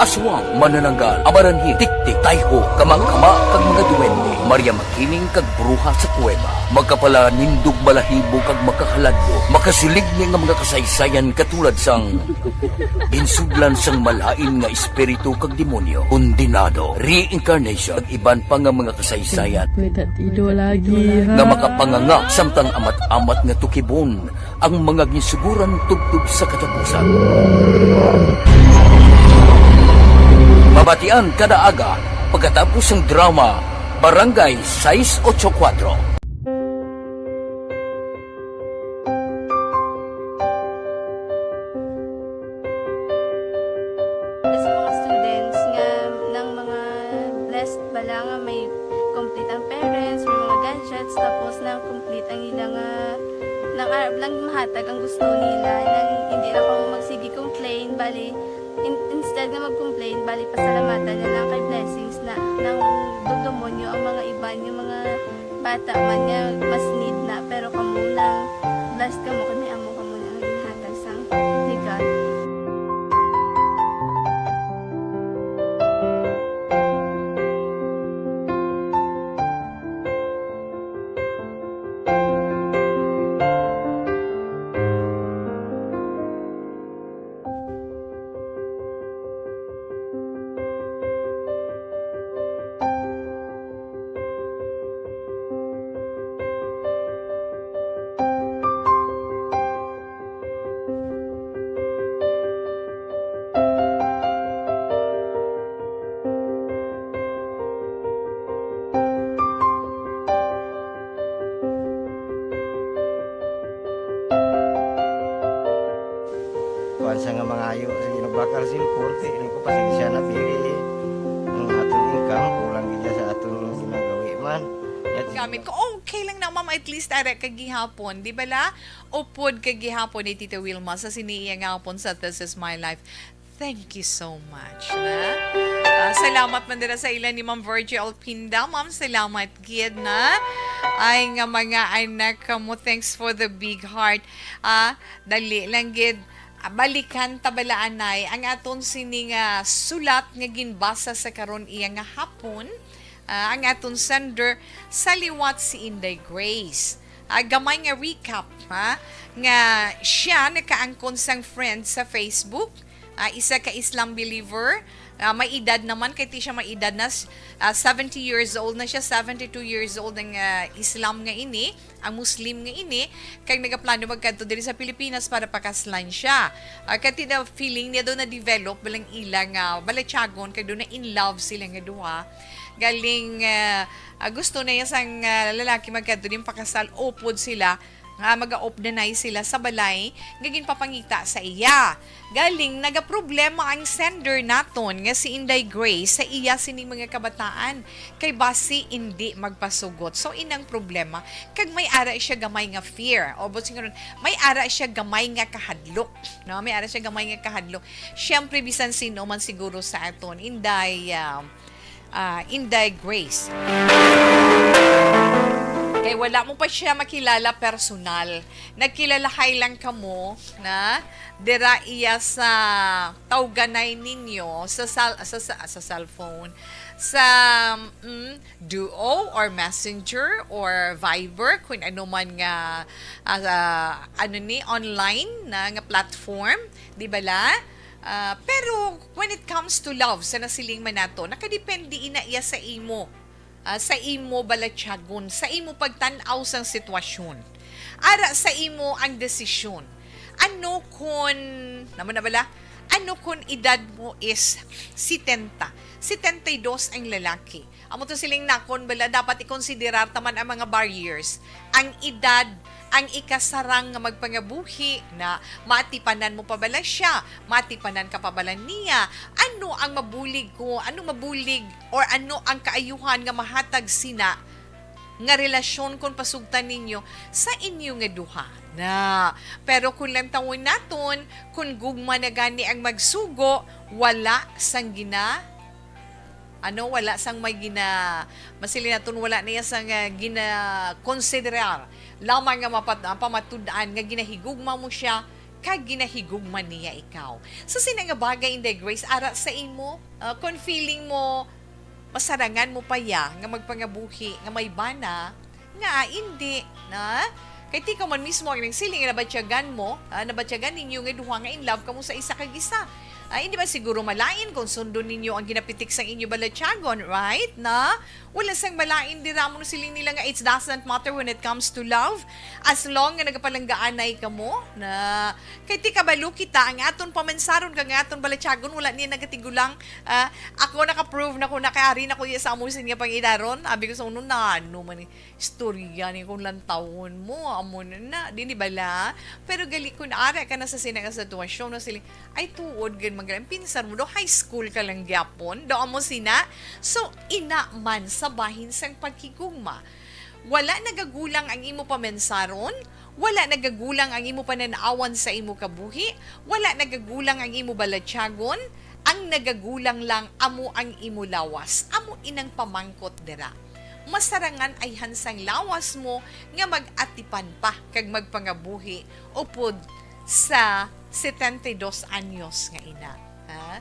aswang, manananggal, amaranhit, tiktik, tayho, kamang-kama, kag mga duwende. Maria makiming kag bruha sa kuweba. Magkapala nindog balahibo kag makahaladlo. Makasilig niya nga mga kasaysayan katulad sang ginsudlan sang malain nga espiritu kag demonyo. Undinado, reincarnation, kag iban pa nga mga kasaysayan May tatido lagi, ha? nga makapanganga samtang amat-amat nga tukibon ang mga gisuguran tugtog sa katapusan. Mabatian kada aga pagkatapos ng drama Barangay 684. Sa mga students nga ng mga blessed bala nga may complete ang parents, may mga gadgets, tapos na complete ang ilang nang arab lang mahatag ang gusto nila nang hindi na pang magsigi complain bali instead nga mag-complain bali pasalamatan na lang kay blessings na nang demonyo ang mga iban yung mga bata man nga mas need na pero kamo nang blessed kamo kami amo kamo na ginhatag sang ni God. Kuan sa nga mga ayo sa ginabakal silporte ini ko pasensya na pili ang atong income kulang gid sa atong ginagawi man. Gamit ko, okay lang na ma'am, at least ara kagihapon, di ba la? Upod kagihapon ni Tita Wilma sa siniya nga hapon sa This Is My Life. Thank you so much. Na? Salamat man dira sa ilan ni Ma'am Virgil Pinda. Ma'am, salamat gid na. Ay nga mga anak mo, thanks for the big heart. Dali lang gid. Balikan tabalaanay ang aton sining sulat nga ginbasa sa karon iya nga hapon. Ang aton sender sa liwat si Inday Grace. Gamay nga recap nga siya nakaangkon sang friend sa Facebook. Isa ka Islam believer. May edad naman, kaya siya may edad na 70 years old na siya, 72 years old ang Islam nga ini, ang Muslim nga ini, kaya nagaplano magkanto diri sa Pilipinas para pakaslan siya. Kaya feeling niya doon na-develop balang ilang balatyagon, kaya doon na in love sila nga duha. Galing gusto na yung sang lalaki magkanto din pakasal, upod sila, mag-a-op na sila sa balay, gagin papangita sa iya. Galing, nagaproblema ang sender naton nga si Inday Grace sa iya sining mga kabataan. Kay basi hindi magpasugot. So, inang problema, kag may ara siya gamay nga fear. O, may ara siya gamay nga kahadlok. No? May ara siya gamay nga kahadlok. Siyempre, bisan sino man siguro sa aton, Inday Grace. Kaya wala mo pa siya makilala personal. Nagkilalahay lang kamo na dira iya sa tawganay ninyo sa cellphone, sa Duo or Messenger or Viber, kung ano man nga online na nga platform, di ba la? Pero when it comes to love, sa nasiling man nato, nakadepende ina iya sa imo. Sa imo balatyagon, sa imo pagtanaw sang sitwasyon. Ara sa imo ang desisyon. Ano kung, naman na bala? Ano kung edad mo is 70? 72 ang lalaki. Amo to siling nakon bala, dapat ikonsiderar taman ang mga barriers. Ang edad, ang ikasarang nga magpangabuhi na matipanan mo pa bala siya, matipanan ka pa bala niya. Ano ang mabulig ko? Ano mabulig or ano ang kaayuhan nga mahatag sina nga relasyon kung pasugtan ninyo sa inyo nga duha na. Pero kung lang tawon naton, kung gugma na gani ang magsugo, wala sang wala sang may masili naton, wala na yan sang konsiderar lamang nga pamatudaan nga ginahigugma mo siya kag ginahigugman niya ikaw. So sina nga bagay inday Grace ara sa imo kung feeling mo masarangan mo pa ya nga magpangabuhi nga may bana nga hindi na kay ti ka man mismo ang nagsiling nga nabatyagan mo nabatyagan ninyo nga duha nga in love kamo sa isa kag isa. Hindi ba siguro malain kung sundon ninyo ang ginapitik sang inyo balatyagon, right? Na wala sang malain dira mo siling nila nga it doesn't matter when it comes to love as long nga nagapalanggaanay ka mo na kay ti kabalo kita ang aton pamansaron kag aton balatyagon wala niya nagatigulang ako naka-prove na ko nakayari na ko sa amusin nga pangidaron abi ko sa uno na ano man istorya ni kung lantawon mo amon na di bala pero gali ko na ara ka na sa sinang situasyon na siling ay tuod gan magalang pinsan mo do high school ka lang gyapon do amo sina so ina man sa bahin sang pagkigugma wala nagagulang ang imo pamensaron wala nagagulang ang imo pananaawan sa imo kabuhi wala nagagulang ang imo balatyagon ang nagagulang lang amo ang imo lawas amo inang pamangkot dira masarangan ay hansang lawas mo nga mag-atipan pa kag magpangabuhi upod sa 72 anyos nga ina. Ha?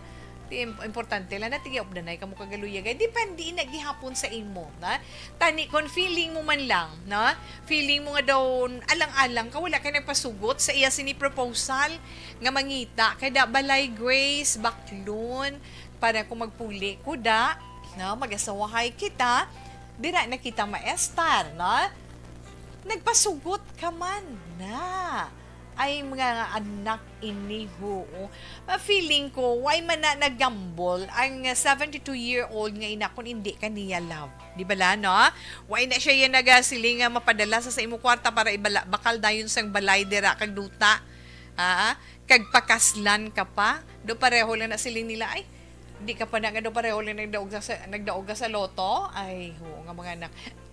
Importante lang natin i-obdanay ka mo kagaluyagay. Depende na gihapon sa imo. Na? Tani, kung feeling mo man lang, na? Feeling mo nga daw alang-alang ka, wala ka nagpasugot sa iya sini-proposal nga mangita. Kada balay Grace, baklon, para kung magpuli ko da, na? Mag-asawahay kita, dira na kita maestar, na? Nagpasugot ka man na. Ay mga anak iniho. Feeling ko, why man na nagambol ang 72-year-old nga ina kung hindi ka niya love. Di ba la, no? Why na siya yan nagasiling nga mapadala sa imo kwarta para bakal dayon sang balay dira kag duta. Kag pakaslan ka pa. Do pareho lang na siling nila, ay, di ka pa na nga do pareho lang nagdaog sa loto. Ay, nga mga anak.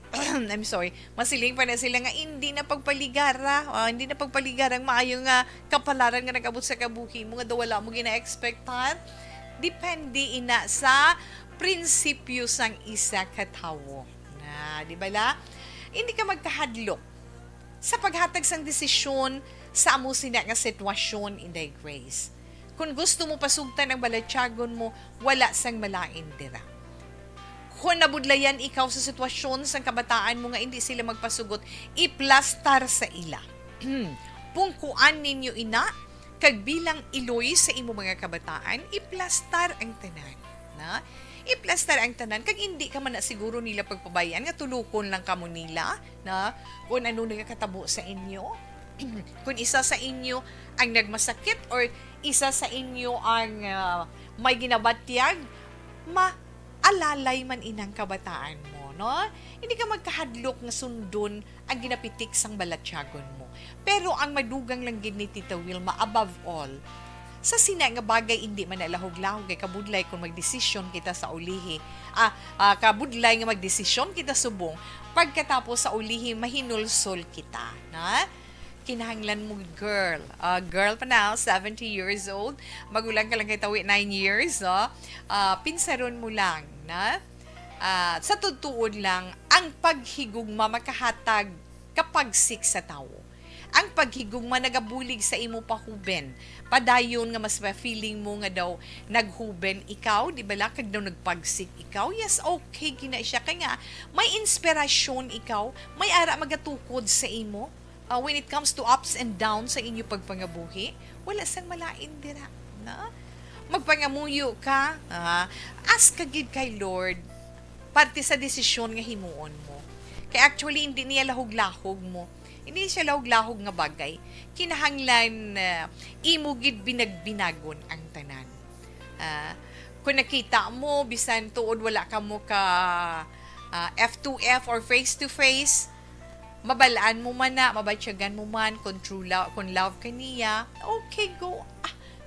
I'm sorry, masiling pa na sila nga hindi na pagpaligara, hindi na pagpaligarang maayo nga kapalaran nga nagabot sa kabuhi mo nga daw wala mo gina-expectan. Depende ina sa prinsipyo sang isa katawo. Na, di ba la? Hindi ka magkahadlok sa paghatag sang desisyon sa amo sina nga sitwasyon inday Grace. Kung gusto mo pasugtan ang balatyagon mo, wala sang malain dira. Kung nabudlayan ikaw sa sitwasyon sa kabataan mo nga hindi sila magpasugot, iplastar sa ila. Pungkuan ninyo ina, kag bilang iloy sa imo mga kabataan, iplastar ang tanan. Na? Iplastar ang tanan, kag hindi ka man na siguro nila pagpabayan, nga tulukon lang kamo nila, na kung ano nagkatabo sa inyo, kung isa sa inyo ang nagmasakit or isa sa inyo ang may ginabatyag, alalay man inang kabataan mo, no? Hindi ka magkahadlok nga sundon ang ginapitik sang balatyagon mo. Pero ang madugang lang gid ni Tita Wilma, above all, sa sina nga bagay hindi man nalahog-lahog kay kabudlay kung magdesisyon kita sa ulihi. Kabudlay nga magdesisyon kita subong, pagkatapos sa ulihi mahinulsol kita, na? Kinahanglan mo girl pa na 70 years old, magulang ka lang kay tawi 9 years, no? Pinsaron mo lang na sa tutuod lang ang paghigugma makahatag kapagsik sa tawo. Ang paghigugma nagabulig sa imo pahuben, padayon nga mas feeling mo nga daw naghuben ikaw, di ba la kag daw nagpagsik ikaw, yes, okay gina siya kay nga may inspirasyon ikaw, may ara magatukod sa imo. When it comes to ups and downs sa inyo pagpangabuhi, wala sang malain dira. Na? Magpangamuyo ka, ask ka gid kay Lord, parte sa desisyon nga himuon mo. Kaya actually, hindi niya lahog-lahog mo. Hindi siya lahog-lahog nga bagay. Kinahanglan imo gid binagbinagon ang tanan. Kung nakita mo, bisan tuod wala ka mo ka F2F or face-to-face, mabalaan mo man na, mabatsyagan mo man, kung true love, kung love ka niya, okay, go.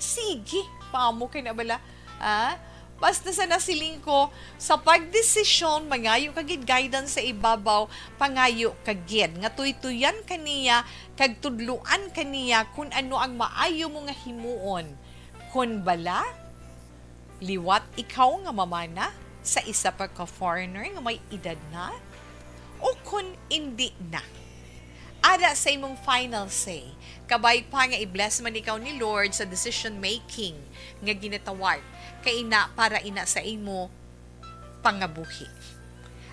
Sige, paamo ka na bala. Basta sa nasiling ko, sa pagdesisyon, mangayo kagid guidance sa ibabaw, pangayo kagid. Nga tuytuyan ka niya, kag tudluan ka niya, kung ano ang maayo mo nga himuon. Kung bala, liwat ikaw nga mamana, sa isa pa ka foreigner nga may edad na, o kung hindi na. Ara sa imong final say, kabay pa nga i-bless man ikaw ni Lord sa decision making nga ginatawag kay ina para ina sa imo pangabuhi.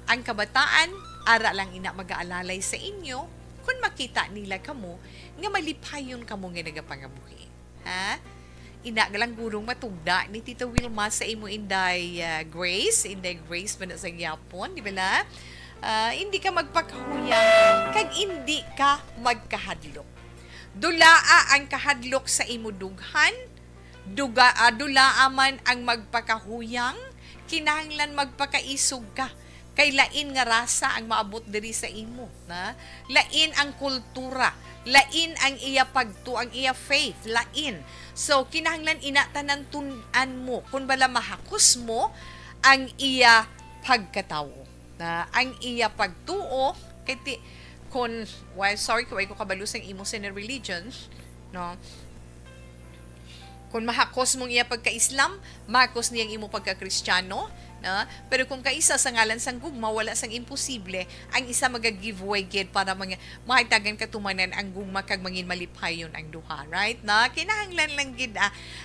Ang kabataan, ara lang ina mag-aalalay sa inyo kung makita nila kamo nga malipayon kamo nga nagapangabuhi. Ha? Ina lang gurong matugda ni Tita Wilma sa imo Inday Grace ba na sa gyapon, di ba la? Hindi ka magpakahuyang kag hindi ka magkahadlok. Dulaa ang kahadlok sa imo dughan, dulaa man ang magpakahuyang, kinahanglan magpakaisog ka. Kay lain nga rasa ang maabot diri sa imo, na? Lain ang kultura, lain ang iya ang iya faith, lain. So kinahanglan inatanan tun-an mo kun bala mahakos mo ang iya pagkatawo. Na ang iya pagtuo kay kung sorry ko kabalo sang imo sa religion, no? Kung mahakos mong iya pagka-Islam, mahakos niyang imo pagka-Kristiyano, na? Pero kung kaisa sa ngalan sang gugma, wala sang imposible, ang isa maga-giveaway gid para mahitagan katumanan ang gugma kag mangin malipayon ang duha, right? Na kinahanglan lang gid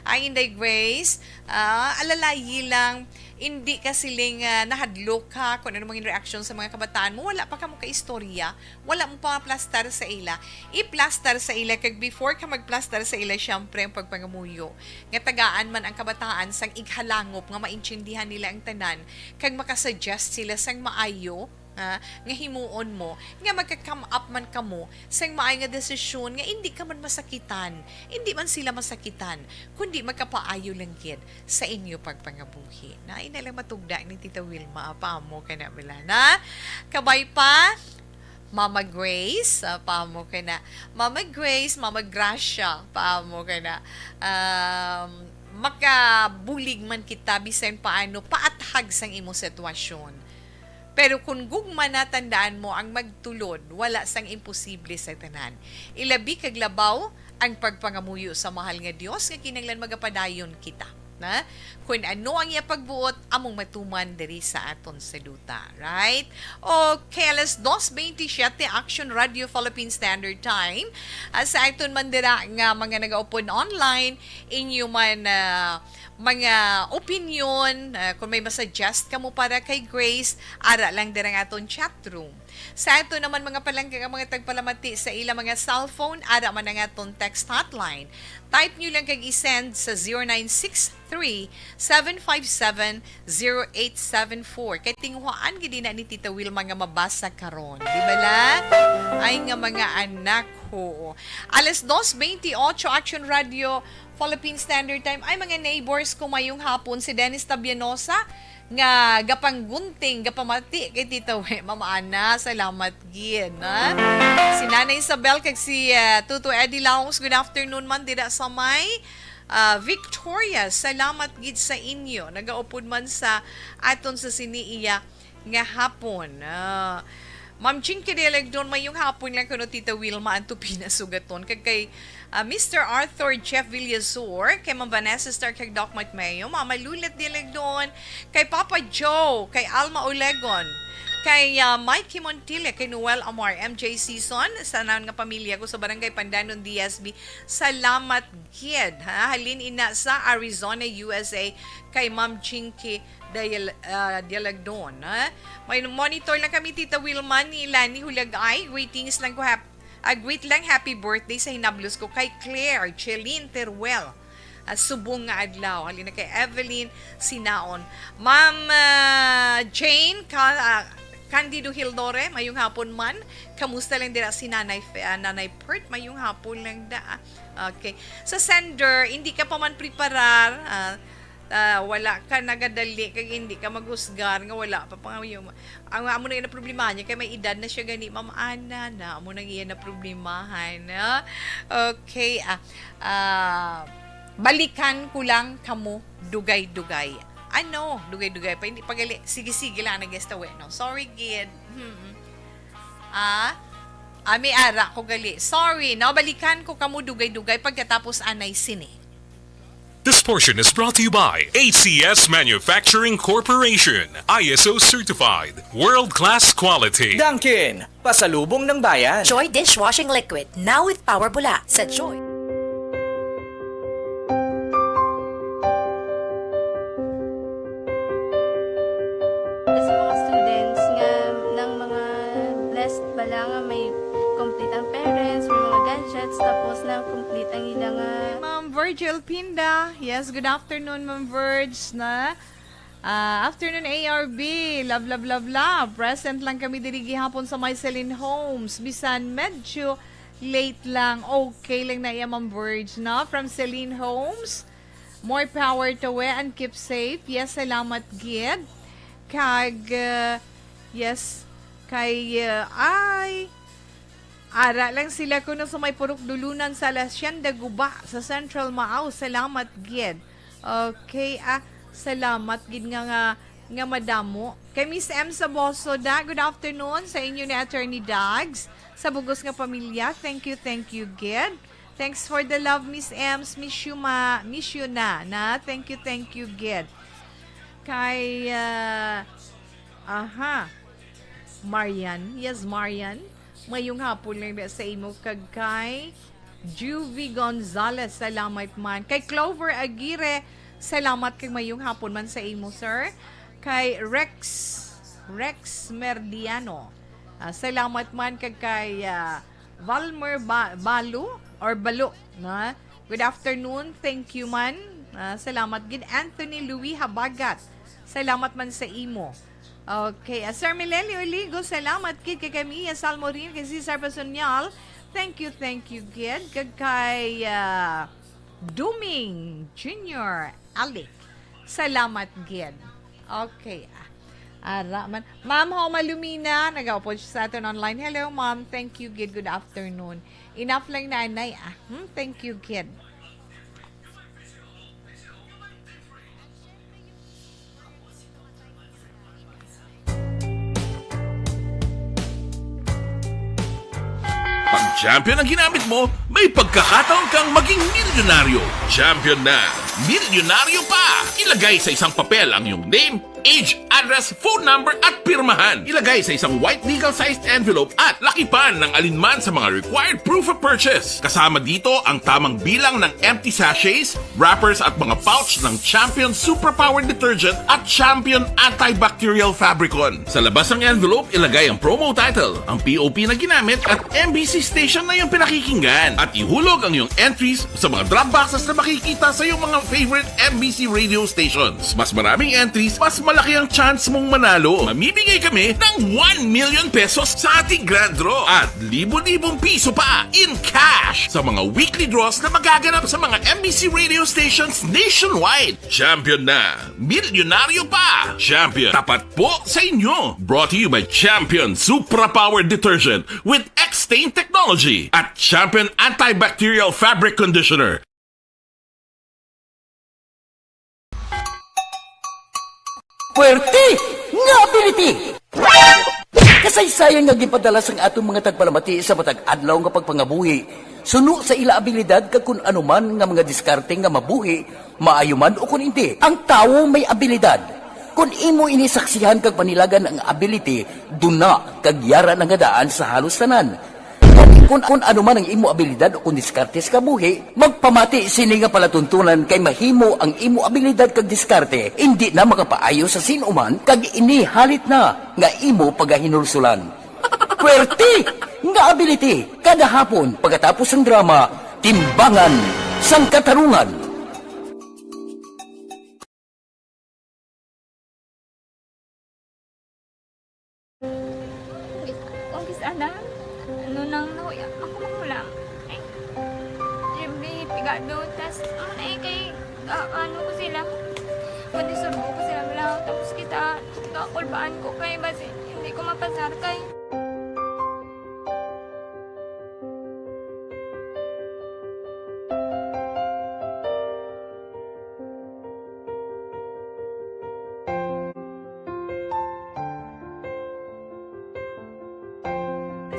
ay Inday Grace, alalayi lang, hindi ka siling nahadlok ka kung ano mga reaction sa mga kabataan mo, wala pa ka mo ka-istorya, wala mo pa plastar sa ila, i-plastar sa ila, kag before ka mag-plastar sa ila, syempre ang pagpangamuyo, nga tagaan man ang kabataan sang ighalangop, nga maintindihan nila ang tanan, kag makasuggest sila sang maayo, nga himuon mo, nga magka-come up man kamo sang maayo nga desisyon nga hindi ka man masakitan, hindi man sila masakitan, kundi magkapaayo lang gid sa inyo pagpangabuhi. Na ina lang matugda ni Tita Wilma, paamo ka na bila na. Kabay pa, Mama Grace, paamo ka na. Mama Grace, Mama Gracia, paamo ka na. Makabulig man kita bisan paano paathag sang imo sitwasyon. Pero kung gugma na tandaan mo ang magtulod, wala sang imposible sa tanan. Ilabi kag labaw ang pagpangamuyo sa mahal nga Dios nga kinahanglan magapadayon kita. Na? Kung ano ang iya pagbuot, among matuman diri sa aton saluta. Right? Okay, alas 2:27 Action Radio Philippine Standard Time. Sa aton mandira nga mga nag-open online, inyo man mga opinion, kung may masuggest ka mo para kay Grace, ara lang din ang aton chat room. Sa ato naman mga palanggang mga tagpalamati sa ilang mga cellphone, ara man ang aton text hotline. Type nyo lang kag isend sa 0963-757-0874. Kay tinguhaan gid na ni Tita Wilma nga mabasa karon. Di ba la? Ay nga mga anak ho. Alas 2:28 Action Radio Philippine Standard Time. Ay mga neighbors ko mayong hapon si Dennis Tabianosa nga gapanggunting gapamati kay Tita Mama Ana, salamat gid na. Si Nanay Isabel kag si Tuto Eddie Laos, good afternoon man dira sa may Victoria, salamat gid sa inyo. Nagaupod man sa aton sa siniiya nga hapon. Ma'am Chinky Delegdon, mayong hapon lang kuno Tita Wilma ang tupina sugaton kag kay Mr. Arthur Jeff Villazor, kay Ma'am Vanessa Star, kay Doc Mike Mayo, Mama Lulet Delegdon, kay Papa Joe, kay Alma Olegon, kay Mikey Montilla, kay Noel Amar, MJ Season, sa naon nga pamilya ko sa Barangay Pandanon, DSB. Salamat gid. Halin ina sa Arizona, USA, kay Ma'am Chinky Dialagdon. May monitor lang kami Tita Wilma ni Lani Hulagay. Greetings lang ko greet lang happy birthday sa hinablos ko kay Claire Cheline Teruel. Subong nga adlaw. Halina kay Evelyn Sinaon. Ma'am Jane Candido Hildore, mayong hapon man. Kamusta lang dira si Nanay Pert, mayong hapon lang da. Okay. Sa sender, hindi ka pa man preparar. Wala ka nagadali kag hindi ka maghusgar nga wala pa yung ang amo na problema niya kay may edad na siya gani Ma'am Ana na amo na iyan na problemahan. Okay, balikan ko lang kamo dugay-dugay. Ano? Dugay-dugay pa hindi pagali. Sige-sige lang nag-gestawe no. Sorry gid. May ara ko gali. Sorry, no balikan ko kamo dugay-dugay pagkatapos anay sini. This portion is brought to you by ACS Manufacturing Corporation, ISO certified, world-class quality. Dunkin, pasalubong ng bayan. Joy Dishwashing Liquid, now with Power Bula sa Joy. Sa mga students nga ng mga blessed bala nga may complete ang parents, may mga gadgets, tapos na complete ang ilang Ma'am Virgil Pinda. Yes, good afternoon, Ma'am Virg. Afternoon, ARB. Love, love, love, love. Present lang kami diri gihapon sa Myceline Homes. Bisan medyo late lang. Okay lang na iya, Ma'am Virg, no? From Celine Homes. More power to we and keep safe. Yes, salamat, Gid. Ara lang sila kuno sa may purok dulunan sa Hacienda Guba sa Central Maaw. Salamat, Gid. Okay, salamat, Gid nga madamo. Kay Miss M sa Bosoda, good afternoon sa inyo ni Attorney Dags. Sa bugos nga pamilya, thank you, Gid. Thanks for the love, Miss Ems. Miss you na. Thank you, Gid. Kay, Marian. Yes, Marian. Mayong hapon lang sa imo kay Juvie Gonzalez, salamat man. Kay Clover Aguirre, salamat kay mayong hapon man sa imo, sir. Kay Rex Merdiano, salamat man kay Valmer Balo, na. Good afternoon, thank you man. Salamat gid. Anthony Louis Habagat, salamat man sa imo. Okay, Sir Milelio Oligo, salamat kid kay Camilla Salmorin, kay Cesar Pasonyal. Thank you, kid. Kay Duming Junior Alec, salamat gid. Okay, Ma'am Homa Lumina, nag-upod siya sa atin online. Hello, Ma'am. Thank you, gid. Good afternoon. Enough lang na, Anay. Thank you, kid. Pag champion ang ginamit mo, may pagkakataon kang maging milyonaryo. Champion na, milyonaryo pa! Ilagay sa isang papel ang iyong name, age, address, phone number at pirmahan. Ilagay sa isang white legal-sized envelope at lakipan ng alinman sa mga required proof of purchase. Kasama dito ang tamang bilang ng empty sachets, wrappers at mga pouch ng Champion Superpower Detergent at Champion Antibacterial Fabricon. Sa labas ng envelope, ilagay ang promo title, ang POP na ginamit at MBC station na yung pinakikinggan. At ihulog ang iyong entries sa mga drop boxes na makikita sa iyong mga favorite MBC radio stations. Mas maraming entries, mas malaki ang chance mong manalo. Mamimigay kami ng 1 million pesos sa ating grand draw at libo-libong piso pa in cash sa mga weekly draws na magaganap sa mga MBC radio stations nationwide. Champion na, milyonaryo pa. Champion, tapat po sa inyo. Brought to you by Champion Supra Power Detergent with X-Stain Technology at Champion Antibacterial Fabric Conditioner. Puwerte nga ability! Kasaysayan nga gipadala sang atong mga tagpalamati sa matag adlaw nga pagpangabuhi. Suno sa ila abilidad kag kun anuman nga mga diskarte nga mabuhi, maayo man o kun hindi. Ang tawo may abilidad. Kung imo inisaksihan kag panilagan ang ability, duna kag yara nga daan sa halos tanan. Kung ano man ang imo abilidad o kung diskarte sa kabuhi, magpamati sini nga palatuntunan kay mahimo ang imo abilidad kag diskarte, hindi na makapaayo sa sinuman kag inihalit na nga imo pagahinulsulan. Puwerte nga ability, kada hapon pagkatapos ng drama, Timbangan sang Katarungan. Ano ko sila, padisurbo ko sila lang, tapos kita, kakulbaan ko kay, basi hindi ko mapasar kay.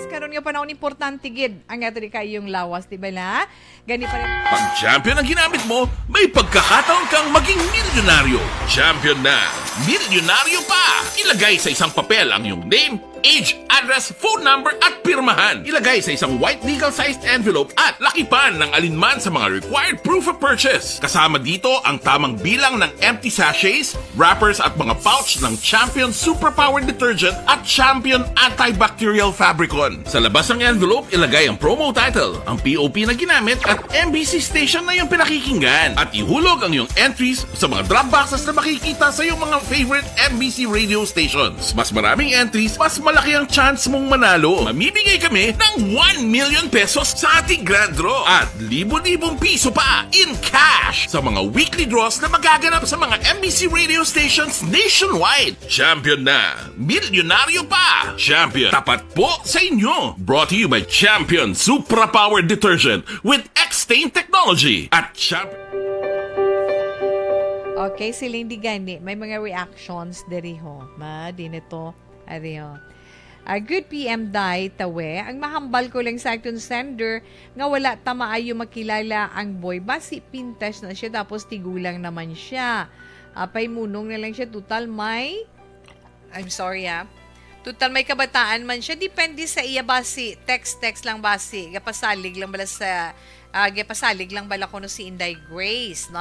karon nga panahon importante gid ang ato di kayong lawas, di ba la? Gani pa rin. Pag champion ang ginamit mo, may pagkakataon kang maging milyonaryo. Champion na! Milyonaryo pa! Ilagay sa isang papel ang iyong name, age, address, phone number at pirmahan. Ilagay sa isang white legal-sized envelope at lakipan ng alinman sa mga required proof of purchase. Kasama dito ang tamang bilang ng empty sachets, wrappers at mga pouch ng Champion Superpower Detergent at Champion Antibacterial Fabricon. Sa labas ng envelope, ilagay ang promo title, ang POP na ginamit at MBC station na iyong pinakikinggan. At ihulog ang iyong entries sa mga drop boxes na makikita sa iyong mga favorite MBC radio stations. Mas maraming entries, mas malaki ang chance mong manalo. Mamimigay kami ng 1 million pesos sa ating grand draw at libo-libong piso pa in cash sa mga weekly draws na magaganap sa mga MBC radio stations nationwide. Champion na! Milyonaryo pa! Champion, tapat po sa inyo! Brought to you by Champion Supra Power Detergent with X-Stain Technology at Champion... Okay, sila hindi gani. May mga reactions diri ho. Din ito. Ari ho. Good PM Day, tawe. Ang mahambal ko lang sa action sender nga wala ta maayo makilala ang boy. Basi pintas na siya tapos tigulang naman siya. Apay munong na lang siya. Total may... I'm sorry Total may kabataan man siya. Depende sa iya basi. Text lang basi. Gapasalig lang bala sa... Gapasalig lang bala ko no si Inday Grace, no?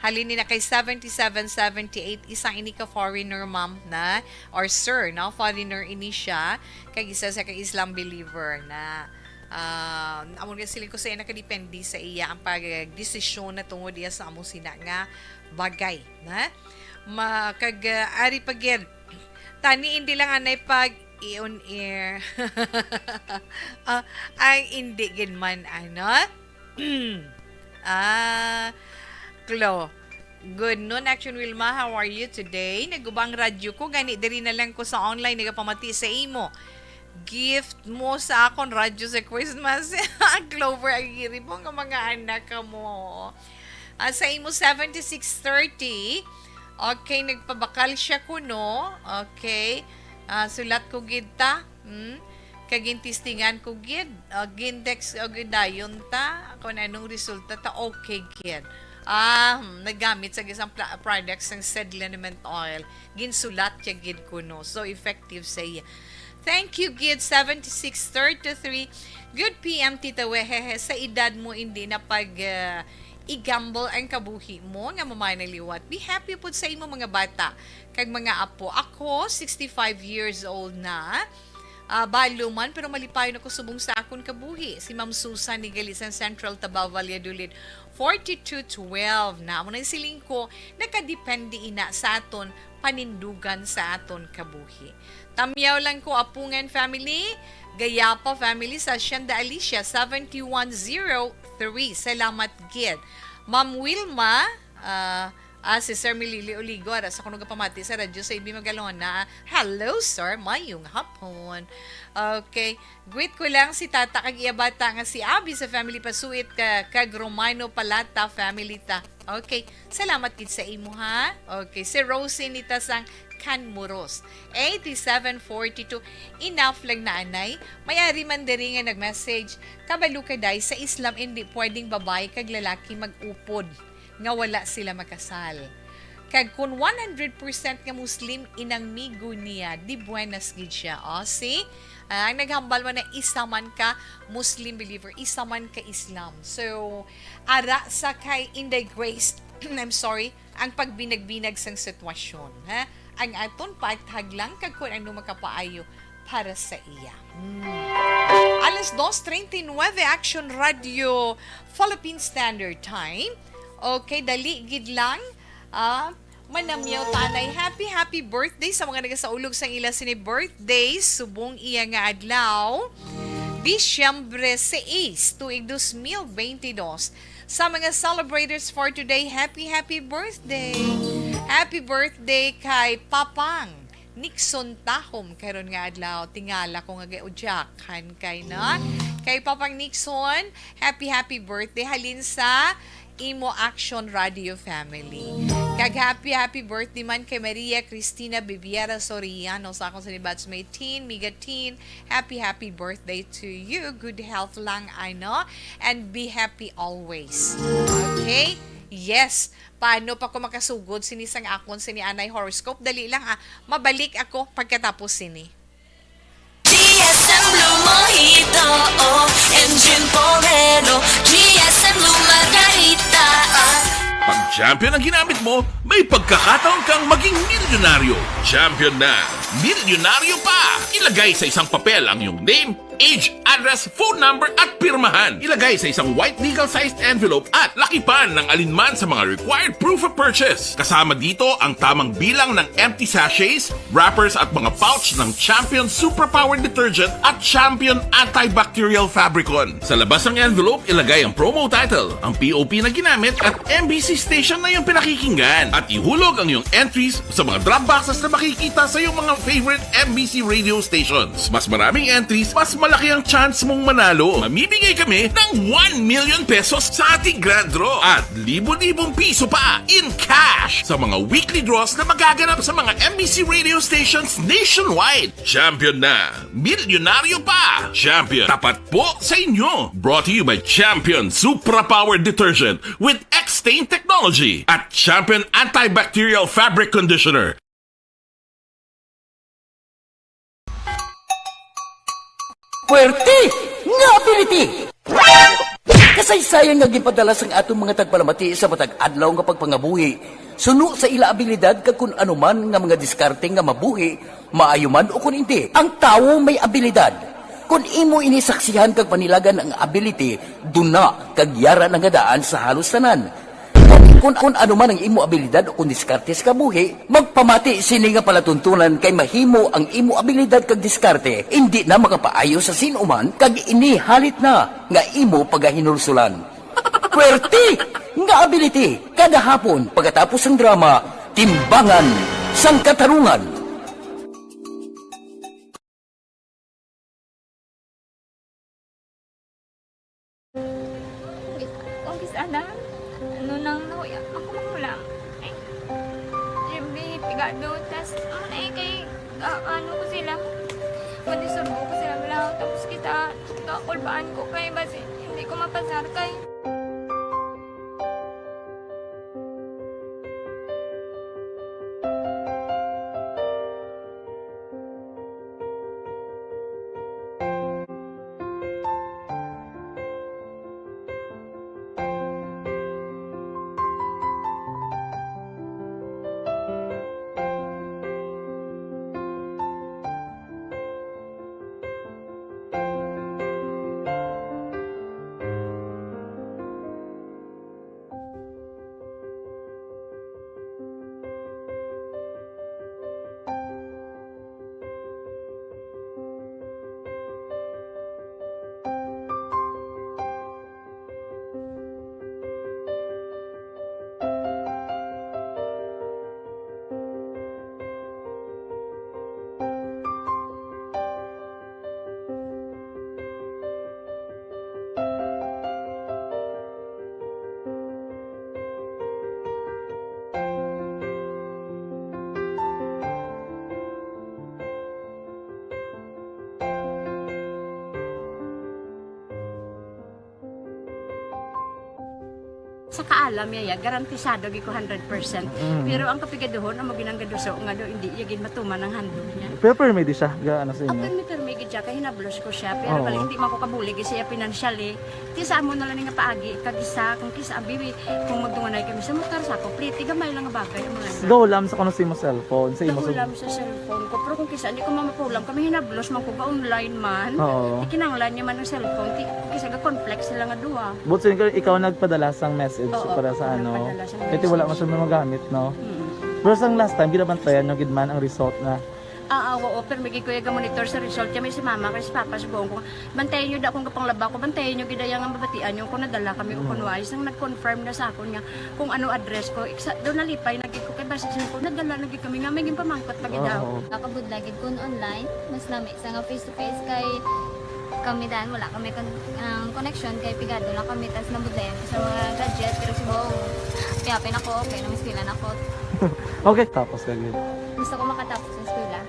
Halini na kay 77-78, isang ini ka foreigner ma'am na, or sir, no? Foreigner ini siya, kay isa sa kay Islam believer na, amon nga siling ko sa iya nakadepende sa iya ang pag-desisyon na tungod iya sa among sina nga bagay, na? Ari pagyan, tani hindi lang anay pag i-on air. Ang hindi gin man, Klo. Good noon, Action Wilma. How are you today? Nagubang radyo ko. Gani, diri na lang ko sa online. Nagapamati sa imo. Gift mo sa akon radyo sa Christmas. Clover, ang giri mo nga mga anak mo. Sa imo, 7630. Okay, nagpabakal siya ko, no? Okay. Sulat ko gita. Kagintistingan ko gid, gindex o gidayon ta, kung anong resulta ta, okay gid. Nagamit sa isang products ng said liniment oil, ginsulat siya gid ko, no. So, effective sa iya. Thank you, gid, 7633. Good PM, Tita Wehehe, sa edad mo hindi na pag i-gamble ang kabuhi mo nga mamay na liwat. Be happy po sa imo mga bata, kag mga apo. Ako, 65 years old na, balo man, pero malipayon ako subong sa akon kabuhi. Si Ma'am Susan ni Galisan Central, Tabaw, Valladolid, 4212 na. Muna siling ko, nakadepende ina sa aton panindugan sa aton kabuhi. Tamyaw lang ko, Apungan family, Gayapa family sa Sianda Alicia, 7103. Salamat, gid. Ma'am Wilma, si Sir Milili Oligor, sa kuno pamati sa radyo sa Ibi Magalona. Hello, sir. Mayong hapon. Okay. Greet ko lang si Tata kag iya bata nga si Abi sa family pasuit kag Romano Palata family ta. Okay. Salamat gid sa imo, ha. Okay. Si Rosie nita sang Canmuros, 8742. Enough lang na anay. Mayari man diri nga nag-message. Kabalo ka day sa Islam hindi pwedeng babae kag lalaki mag-upod nga wala sila makasal. Kag kung 100% nga Muslim inang migo niya, di buenas gid siya. See? Ang naghambal man na isa man ka Muslim believer, isa man ka Islam. So, ara sa kay Inday Grace, I'm sorry, ang pagbinag-binag sang sitwasyon. Ha? Ang aton pagtaglang kag kung ano makapaayo para sa iya. Alas 2:39, Action Radio, Philippine Standard Time. Okay, dali gid lang. Manamyaw tanay. Happy birthday sa mga nagasaulog sang ila sini birthday. Subong iya nga adlaw. Disyembre 6, tuig 2022. Sa mga celebrators for today, happy birthday. Happy birthday kay Papang Nixon Tahom karon nga adlaw. Tingala ko nga giudyakan kay na. Kay Papang Nixon, happy birthday. Halin sa imo Action Radio family. Kag happy birthday man kay Maria Cristina Bibiera Soriano sa akong sinibats may teen, Miga Teen. Happy birthday to you. Good health lang, I know. And be happy always. Okay? Yes. Paano pa ko makasugod sinisang akon sini Anay Horoscope? Dali lang mabalik ako pagkatapos sini. GSM Blue Mojito, Engine Pomelo, GSM Blue Margarita. Pag champion ang ginamit mo, may pagkakataon kang maging milyonaryo. Champion na, milyonaryo pa! Ilagay sa isang papel ang iyong name, age, address, phone number at pirmahan. Ilagay sa isang white legal-sized envelope at lakipan ng alinman sa mga required proof of purchase. Kasama dito ang tamang bilang ng empty sachets, wrappers at mga pouch ng Champion Superpower Detergent at Champion Antibacterial Fabricon. Sa labas ng envelope, ilagay ang promo title, ang POP na ginamit at MBC station na yung pinakikinggan. At ihulog ang iyong entries sa mga drop boxes na makikita sa iyong mga favorite MBC radio stations. Mas maraming entries, mas malaki ang chance mong manalo. Mamimigay kami ng 1 million pesos sa ating grand draw at libo-libong piso pa in cash sa mga weekly draws na magaganap sa mga MBC radio stations nationwide. Champion na, milyonaryo pa. Champion, tapat po sa inyo. Brought to you by Champion Superpower Detergent with X-Stain Technology at Champion Antibacterial Fabric Conditioner. Puwerte nga ability! Kasaysayan nga gipadala sang atong mga tagpalamati sa matag adlaw nga pagpangabuhi. Suno sa ila abilidad kag kun anuman nga mga diskarte nga mabuhi, maayo man o kun hindi. Ang tawo may abilidad. Kung imo inisaksihan kag panilagan ang ability, duna kag yara nga daan sa halos tanan. Kung ano man ang imo abilidad o kung diskarte sa kabuhi, magpamati sini nga palatuntunan kay mahimo ang imo abilidad kag diskarte, hindi na makapaayo sa sinuman kag inihalit na nga imo pagahinulsulan. Puwerte nga ability, kada hapon pagkatapos ng drama, timbangan sang katarungan. Sana, ano nang nahuya, ako magulang. Ay, Jimmy, pigado, tas, kay, ano ko sila, madisurbo ko sila lang, tapos kita, kakulbaan ko kay, basi, hindi ko mapasar kay. Sa kaalam yaya, garantisado gi ko 100%. Pero ang kapigaduhon, ang maginanggaduso, nga do, hindi yagin matuman ang handog niya. Pero permi di siya, gaano sa inyo? Permi gid siya, kaya hinablos ko siya. Pero bali, hindi man ko kabulig siya financially. Tisa mo na lang nga paagi, kagisa, kung kisa, bibi, kung magdunganay kami sa motor, sa complete, gamay lang nga bagay. Gawlam sa kano sa imo cellphone? Gawlam sa cellphone ko. Pero kung kisa, hindi ko mamapulam, kami hinablos man ko ba online man. Ikinanglan niya man ang cellphone, kisa ga complex sila nga duwa. But so, ikaw nagpadala sang message para sa ano? Kasi wala man siya magamit, no? Pero sang last time, ginabantayan nyo gidman ang result na oo, pero may kuya ga-monitor sa result niya. May si mama, kasi si papa, si buong ko. Bantayan nyo da kung kapang laba ko, bantayan nyo gidayang ang babatian nyo kung nadala kami o kunwais. Ang nag-confirm na sa akin nga kung ano address ko. Doon nalipay, nagig ko kay basis ko, nadala nagig kami nga, may gimpamangkot pag daw. Kakabudlagid ko online, mas lami sa nga face-to-face kay kami daan wala kami connection kay pigado lang kami tas nabudlayan ko sa mga gadget pero si Bong piyapin ako okay na miskilan ako. Okay, tapos kagid. Gusto ko makatapos sa eskwela.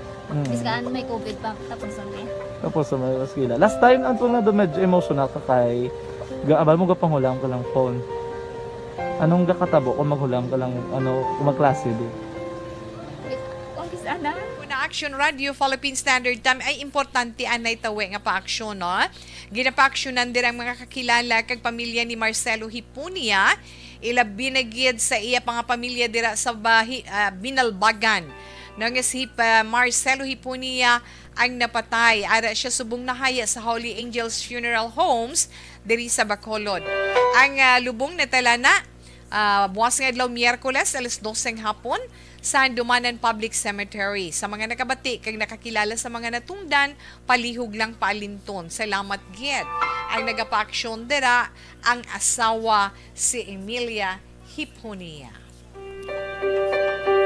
Biskaan may COVID pa tapos kami. Tapos sa may maskila. Last time ang na do medyo emotional ka kay gaabal mo gapanghulam ka lang phone. Anong gakatabo kung maghulam ka lang kung magklase di? Kung sana na Action Radio Philippine Standard Time ay importante anay tawe nga pa-aksyon, no? Ginapa-aksyonan din ang mga kakilala kag pamilya ni Marcelo Hipunia. Ilabi na gid sa iya pang pamilya dira sa Binalbagan. Nang si Marcelo Hipunia ang napatay. Ara siya subong nahaya sa Holy Angels Funeral Homes diri sa Bacolod. Ang lubong na talana buwas nga adlaw Miyerkules alas 12 ng hapon sa Andumanan Public Cemetery. Sa mga nakabati kag nakakilala sa mga natungdan, palihog lang paalinton. Salamat gid. Ang nagapa-aksyon dira ang asawa si Emilia Hipunia.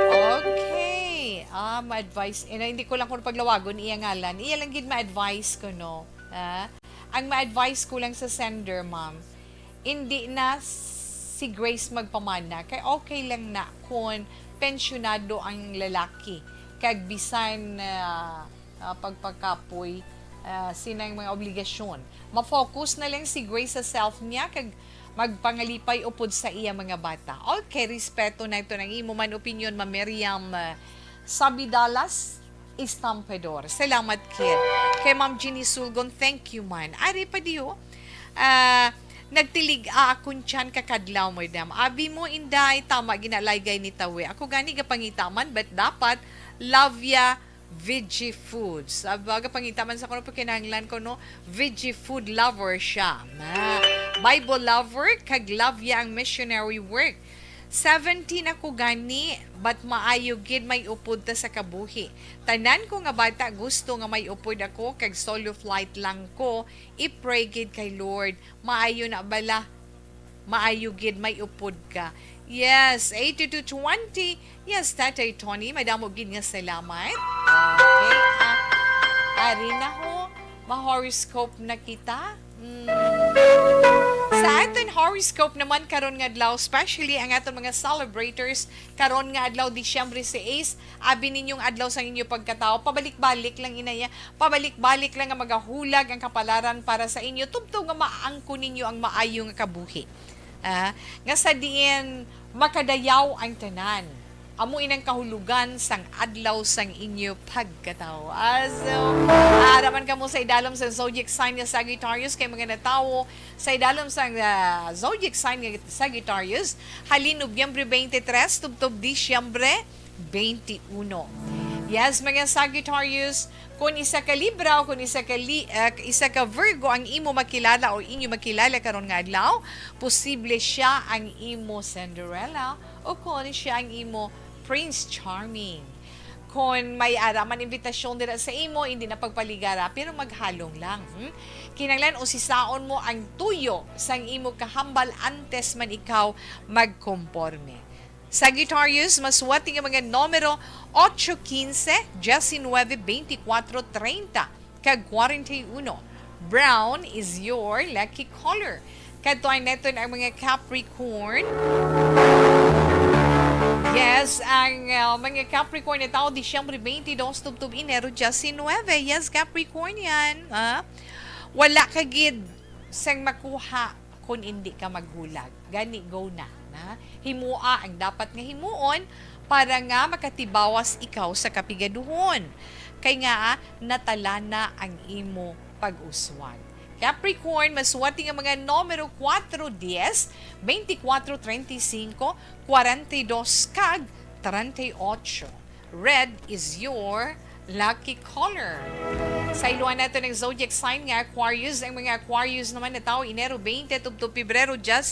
Okay. Ma-advise. Hindi ko lang kung paglawagon iya ngalan. Iya lang gid ma-advise ko, no? Ang ma-advise ko lang sa sender, ma'am, hindi na si Grace magpamana. Kaya okay lang na kung pensyonado ang lalaki. Kag bisan pagpakapoy sinang mga obligasyon. Ma-focus na lang si Grace sa self niya kag magpangalipay upod sa iya mga bata. Okay, respeto na ito ng imo man opinion, Ma Miriam Sabidalas Estampedor. Salamat kid. Kay Ma'am Jeannie Sulgon, thank you man. Ari pa diyo. Nagtilig akong tiyan kakadlaw, madam. Abi mo, inday, tama, ginalaygay ni Tawe. Ako gani gapangitaman, but dapat Lavia Veggie Foods. Baga pangitaman sa kono, pagkinahanglan ko, no? Veggie food lover siya. Bible lover, kag Lavia ang missionary work. 17 ako gani, but maayo gid may upod ta sa kabuhi. Tanan ko nga bata gusto nga may upod ako, kag solo flight lang ko, i-pray gid kay Lord. Maayo na bala, maayo gid may upod ka. Yes, 8220. Yes, Tatay Tony, madamo gid nga salamat. Okay, ari na ho, ma-horoscope na kita. Sa aton horoscope naman karon nga adlaw, especially ang aton mga celebrators karon nga adlaw Disyembre 6, abi ninyong adlaw sa inyo pagkatao, pabalik-balik lang inaya, pabalik-balik lang nga magahulag ang kapalaran para sa inyo, tubto nga maangko ninyo ang maayo nga kabuhi. Nga sa diin makadayaw ang tanan. Amo inang kahulugan sang adlaw sang inyo pagkatao. So, araman ka mo sa idalom sa zodiac sign nga Sagittarius kay mga natawo sa idalom sang zodiac sign nga Sagittarius halin Nobyembre 23 tubtob Disyembre 21. Yes, mga Sagittarius, kung isa ka Libra o kung isa ka Virgo ang imo makilala o inyo makilala karon nga adlaw, posible siya ang imo Cinderella o kung siya ang imo Prince Charming. Kung may araman imbitasyon dira sa imo, hindi na pagpaligara, pero maghalong lang. Kinanglan o sisaon mo ang tuyo sang imo kahambal antes man ikaw magkomporme. Sagittarius, maswati nga mga numero 815, 19, 24, 30, kag 41. Brown is your lucky color. Kadtuan neto ang mga Capricorn. Yes, ang mga Capricorn na tao, Disyembre 22, tubtub Enero 19. Yes, Capricornian. Wala ka gid sang makuha kung hindi ka maghulag. Gani, go na. Himua ang dapat nga himuon para nga makatibawas ikaw sa kapigaduhon. Kay nga, natala na ang imo pag-uswag. Capricorn, maswati nga mga numero 4, 10, 24, 35, 42, kag 38. Red is your lucky color. Sa iluan natin ng zodiac sign nga Aquarius, ang mga Aquarius naman na tao, Enero 20, tubtub Pebrero 18.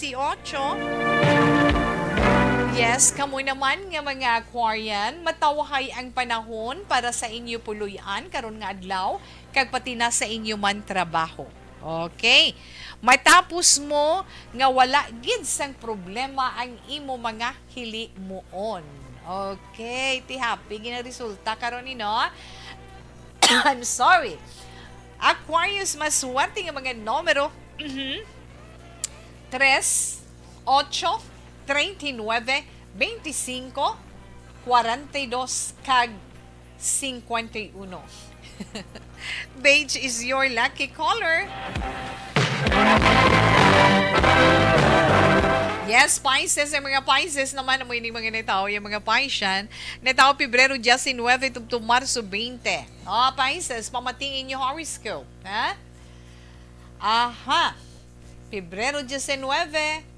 Yes, kamo naman nga mga Aquarian, matawahay ang panahon para sa inyo puluyan karon nga adlaw, kag pati na sa inyo man trabaho. Okay. Matapos mo nga wala gid sang problema ang imo mga hilimuon. Okay, ti happy gina resulta karon ni no. I'm sorry. Aquarius, maswerte nga mga numero. 3, 8, 39, 25, 42, kag 51. Beige is your lucky color. Yes, Pisces, ang mga Pisces naman mo ini mga netao, yung mga Piscian, netao Pebrero 19 tubto Marso 20. Pisces, pamatingin yung horoscope, ha? Aha. Pebrero 19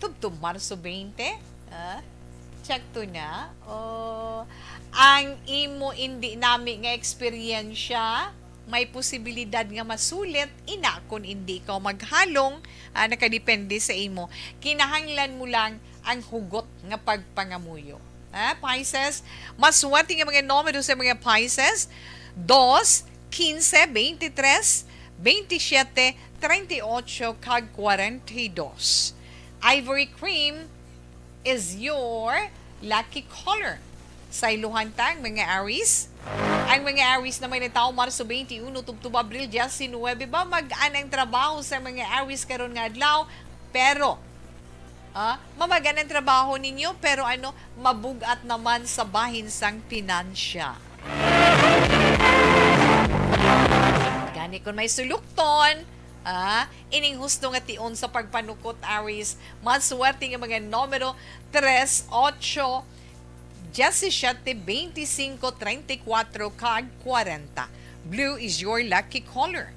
tubto Marso 20. Check to na. Ang imo hindi nami nga eksperyensya, may posibilidad nga masulit ina kung hindi ka maghalong, nakadepende sa imo. Kinahanglan mo lang ang hugot nga pagpangamuyo. Pisces, maswerte nga mga numero sa mga Pisces: 2, 15, 23, 27, 38, kag 42. Ivory cream is your lucky color. Sa iluhan tang mga Aries, ang mga Aries naman na tao Marso 21 tubto Abril 19 ba mag-anang trabaho sa mga Aries karon nga adlaw, pero mamagan ang trabaho ninyo, pero mabugat naman sa bahin sang pinansya. Gani kung may sulukton, ining husto nga tion sa pagpanukot Aries, maswerte nga mga numero 3, 8, 17, 25, 34, kag 40. Blue is your lucky color.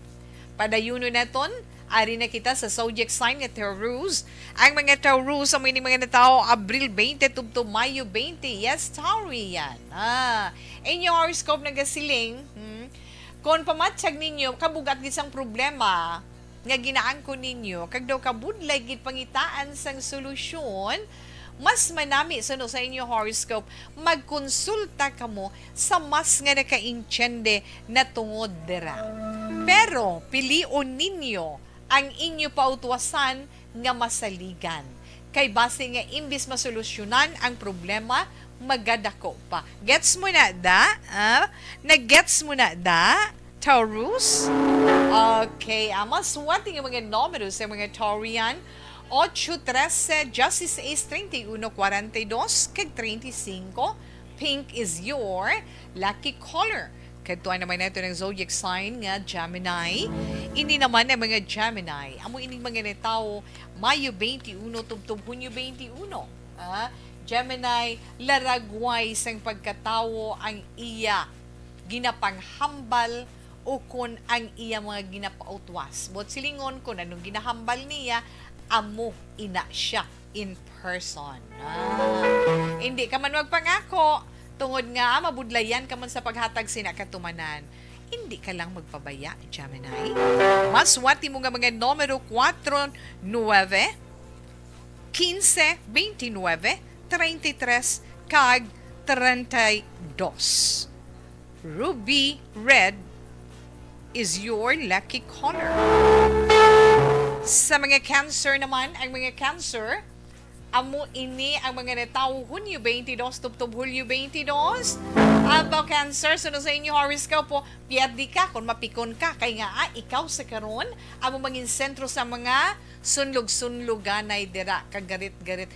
Padayuno naton, ari na kita sa zodiac sign nga Taurus. Ang mga Taurus, ang mga natao, Abril 20 tubto Mayo 20. Yes, Tauri yan. Inyo horoscope na gasiling, kung pamatsag ninyo, kabugat gisang problema, nga ginaangko ninyo, kag daw kabudlay gid pangitaan sang solusyon, mas manami sa inyo horoscope, magkonsulta ka mo sa mas nga naka-intyende na tungod dira. Pero, pilion ninyo ang inyo pautwasan nga masaligan. Kay base nga imbis masolusyonan ang problema, magadako pa. Gets mo na da? Nag-gets mo na da? Taurus? Okay, maswerte nga mga numero sa mga Taurian: 8, 13, 16, 31, 42, kag 35. Pink is your lucky color. Kadtuan naman natin ng zodiac sign nga Gemini. Ini naman ang mga Gemini, amo ining mga netao Mayo 21 tubtob Hunyo 21. Gemini, laragway sang pagkatawo ang iya ginapanghambal o kung ang iya mga ginapautwas. But silingon kung anong ginahambal niya, amo ina siya in person. Hindi ka man magpangako, tungod nga mabudlayan ka man sa paghatag sina katumanan. Hindi ka lang magpabaya, Gemini. Maswerte mo nga mga numero 4, 9, 15, 29, 33, kag 32. Ruby red is your lucky color. Sa mga Cancer naman, ang mga Cancer, amo ini ang mga natao Hunyo 22 tubtob Hulyo 22. About Cancer, sunod sa inyo horoscope po, piyadi ka kung mapikon ka, kay nga ikaw sa karon amo mangin sentro sa mga sunlog-sunloganay dira kagarit-garit.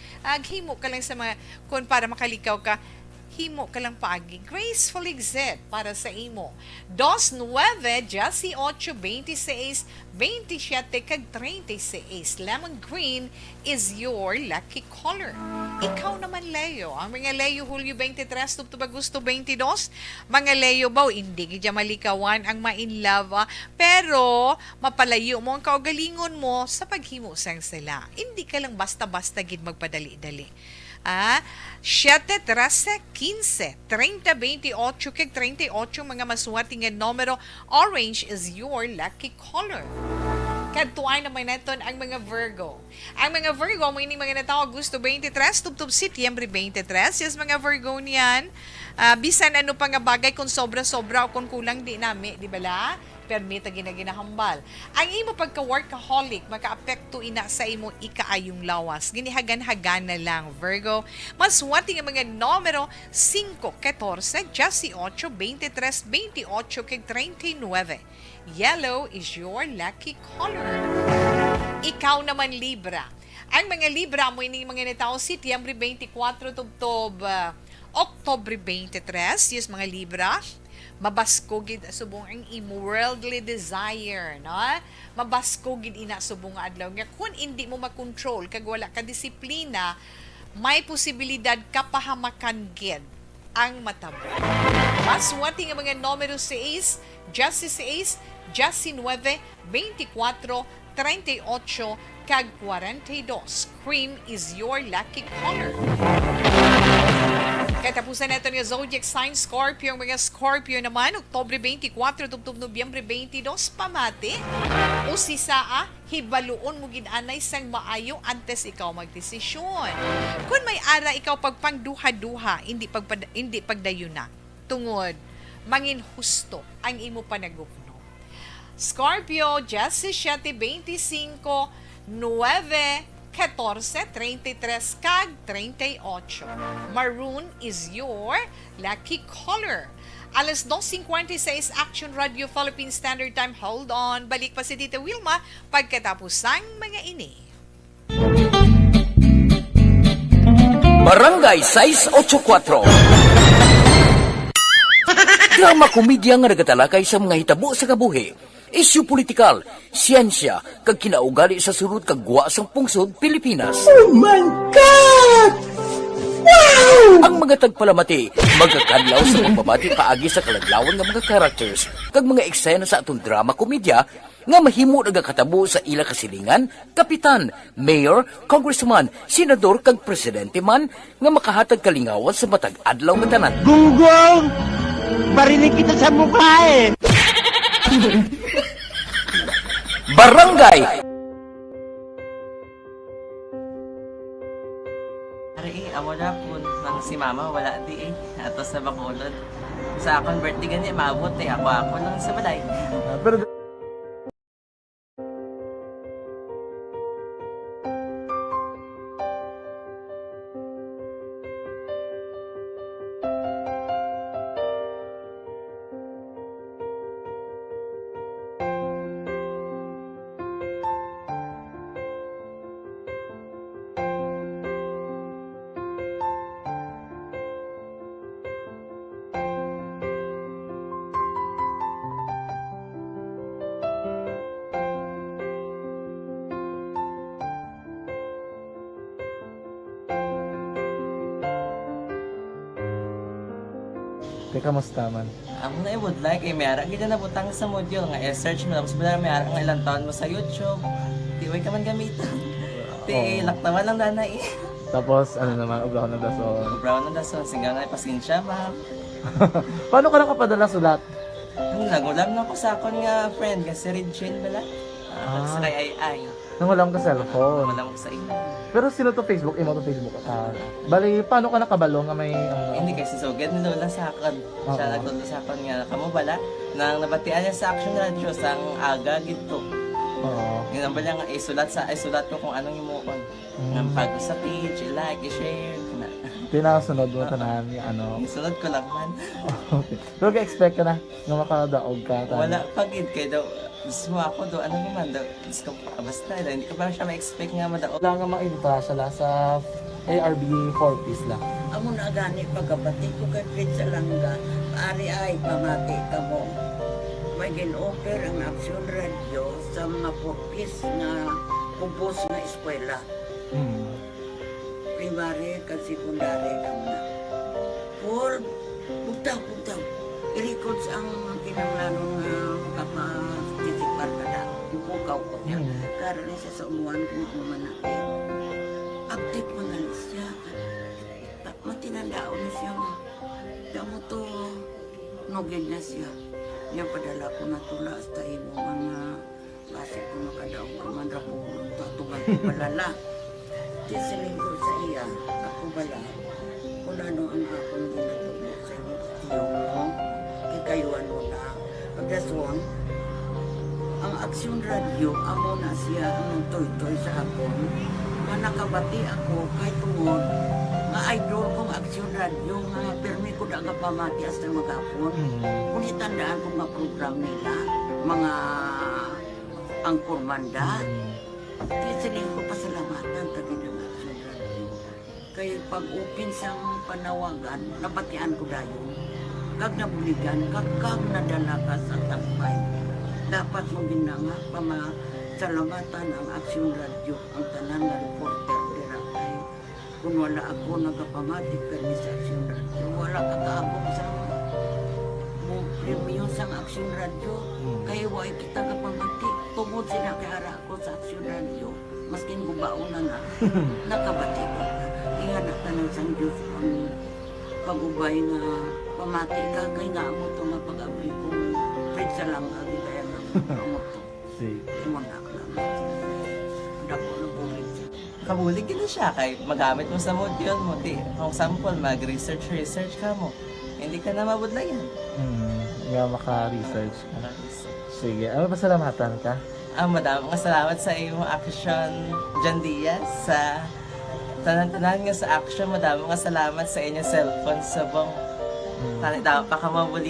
Himo ka lang sa mga kung para makalikaw ka, himo ka lang paagi. Graceful exit para sa imo. 2, 9, 18, 26, 27, kag 36. Lemon green is your lucky color. Ikaw naman, Leo. Ang mga Leo, Hulyo 23, tubtob Agosto 22. Mga Leo ba, hindi gidya malikawan ang ma-inlove, pero mapalayo mo ang kaugalingon mo sa paghimo sang sila. Hindi ka lang basta-basta gid magpadali-dali. 7, 13, 15, 30, 28, kag 38 mga maswerte nga numero. Orange is your lucky color. Kadtuan naman naton ang mga Virgo. Ang mga Virgo, mo ini mga natao Agosto 23, tubtob Setyembre 23. Yes, mga Virgo niyan, bisan ano pa nga bagay kung sobra-sobra o kung kulang di nami, di ba la? permita ginahambal. Ang imo pagka-workaholic, makaapekto ina sa imo ikaayong lawas. Ginihagan-hagan na lang, Virgo. Maswati nga mga numero 5, 14, 18, 23, 28, kag 39. Yellow is your lucky color. Ikaw naman, Libra. Ang mga Libra mo ini mga nitao Setyembre 24 tubtob Oktobre 23, yes mga Libra. Mabasko gid subong ang imo worldly desire, no? Mabasko gid ina subong nga adlaw nga kun hindi mo makontrol kag wala ka disiplina, may posibilidad kapahamakan gid ang matabo. Maswati nga mga numero 6, 16, 19, 24, 38, kag 42. Cream is your lucky color. Katapusan natin yung zodiac sign Scorpio. Ang mga Scorpio naman, Oktobre 24, tubtob Nobyembre 22, pamati. O si Saa, hibaluon mo ginanay sang maayo antes ikaw magdesisyon. Kung may ara ikaw pagpangduha-duha, hindi pagdayo na. Tungod, mangin husto ang imo panagupno. Scorpio, 17, 25, 9, 14, 33, kag 38. Maroon is your lucky color. Alas 2:56 Action Radio Philippine Standard Time. Hold on. Balik pa si Tita Wilma pagkatapos ang mga ini. Barangay 684. Drama komedya nga nagatalakay sa mga hitabo sa kabuhi. Isyu politikal, siyensya, kag kinaugali sa surut kag guwa sang pungsod Pilipinas. Oh my God! Wow! Ang mga tagpalamati, magkakadlaw sa pagbabati paagi sa kalaglawan ng mga characters kag mga eksena sa atong drama komedya nga mahimo nagakatabo sa ila kasilingan, kapitan, mayor, congressman, senador kag presidente man nga makahatag kalingawan sa matag adlaw nga tanan. Gunggong! Barinig kita sa mukha eh! Barangay! Ari, amo na po nang si mama wala di ato sa Bacolod. Sa akong birthday gani maabot ako lang sa balay. Pero kamusta man? Ako na would like may ara gid na butang sa module nga i-search mo tapos bala may ara nga ilang taon mo sa YouTube. Di way ka man gamitan. Di laktaman lang danay. Tapos ano naman, ubraw na dason. Ubraw na dason singa nga pasensya ma'am. Paano ka nakapadala sulat? Nagulam na ko sa akon nga friend nga si Regine bala. Sa kay ay. Nang wala ka cellphone. Wala ko sa imo. Pero sino to Facebook? Imo to Facebook. Bali, paano ka nakabalo nga may... Hindi kasi sugad ni Lola sa akin. Siya nagtulong sa akin nga, kamo bala, nang nabatian niya sa Action Radio sang aga gito. Oo. Yung bala nga, isulat ko kung anong imuon. Nang pag sa page, i-like, i-share. Pinasunod mo tanan yung ano? Isunod ko lang man. Okay. Pero ka-expect ka na nga makadaog ka? Wala, pag-id kayo daw. Gusto mo ako do, ano naman daw, gusto ko basta daw, hindi ko ba siya ma-expect nga madaog. Wala nga maibita siya sa ARB 4-piece lang. Amo na gani pagkabati ko kay Fred sa langga, ari ay pamati ka mo. May gin-offer ang Action Radio sa mga 4-piece na kumpos na eskwela. Primary kag secondary kam na. For bugtaw. I-record sa ang kinanglanong kapatitikbar ka na. Yung kukaw ko niya. Karoon siya sa umuan kung umanakit. Update mo na siya. Matinandao na siya. Damo to, nugid na siya. Yan padala ko na tula hasta imo mga base ko makadaog ka man ra po. Tatugan ko balala. Di silingkod sa iya. Ako bala. Kung ano ang akong ginatulo sa iyo mo. Kayuan mo na. Pagdaswang, ang Aksyon Radio, amo na siya ang toy-toy sa akon. Manakabati ako kay tungod nga idol kong Aksyon Radio nga permi ko daga pamati hasta magapon. Kung itandaan ko nga program nila, mga Anchorwoman da. Kaya siling ko pasalamatan tagi ng Aksyon Radio. Kaya pag-upin sang panawagan, nabatian ko dayon. Kag nabuligan, kag nadala ka sa takpay. Dapat mong ginanga pamasalamatan ang Aksyon Radio, ang tanan na reporter dira kay kung wala ako nagapamatik kami sa Aksyon Radio, wala kakaabong sa premium sa Aksyon Radio, kaya wala kita kapamatik. Tungod sila kay ara ako sa Aksyon Radio, maskin gubauna na, nakabati ko na. Inga na tanong sa Diyos ang pag-ubay nga pamati ka, kay nga mo ito nga pag-abay kong Fred sa lang, agi kaya nga mo ito. Imo na ka lang. Dako na bulig siya. Kabulig gina siya kay magamit mo sa module mo. Kung sample, mag-research ka mo. Hindi ka na mabudlayan. Nga maka-research ka. Sige, pasalamatan ka? Madaming salamat sa iyong action, John Diaz, sa tanan-tanan nga sa action. Madaming salamat sa inyong cellphone sa bang. Dapat pa ka mabuli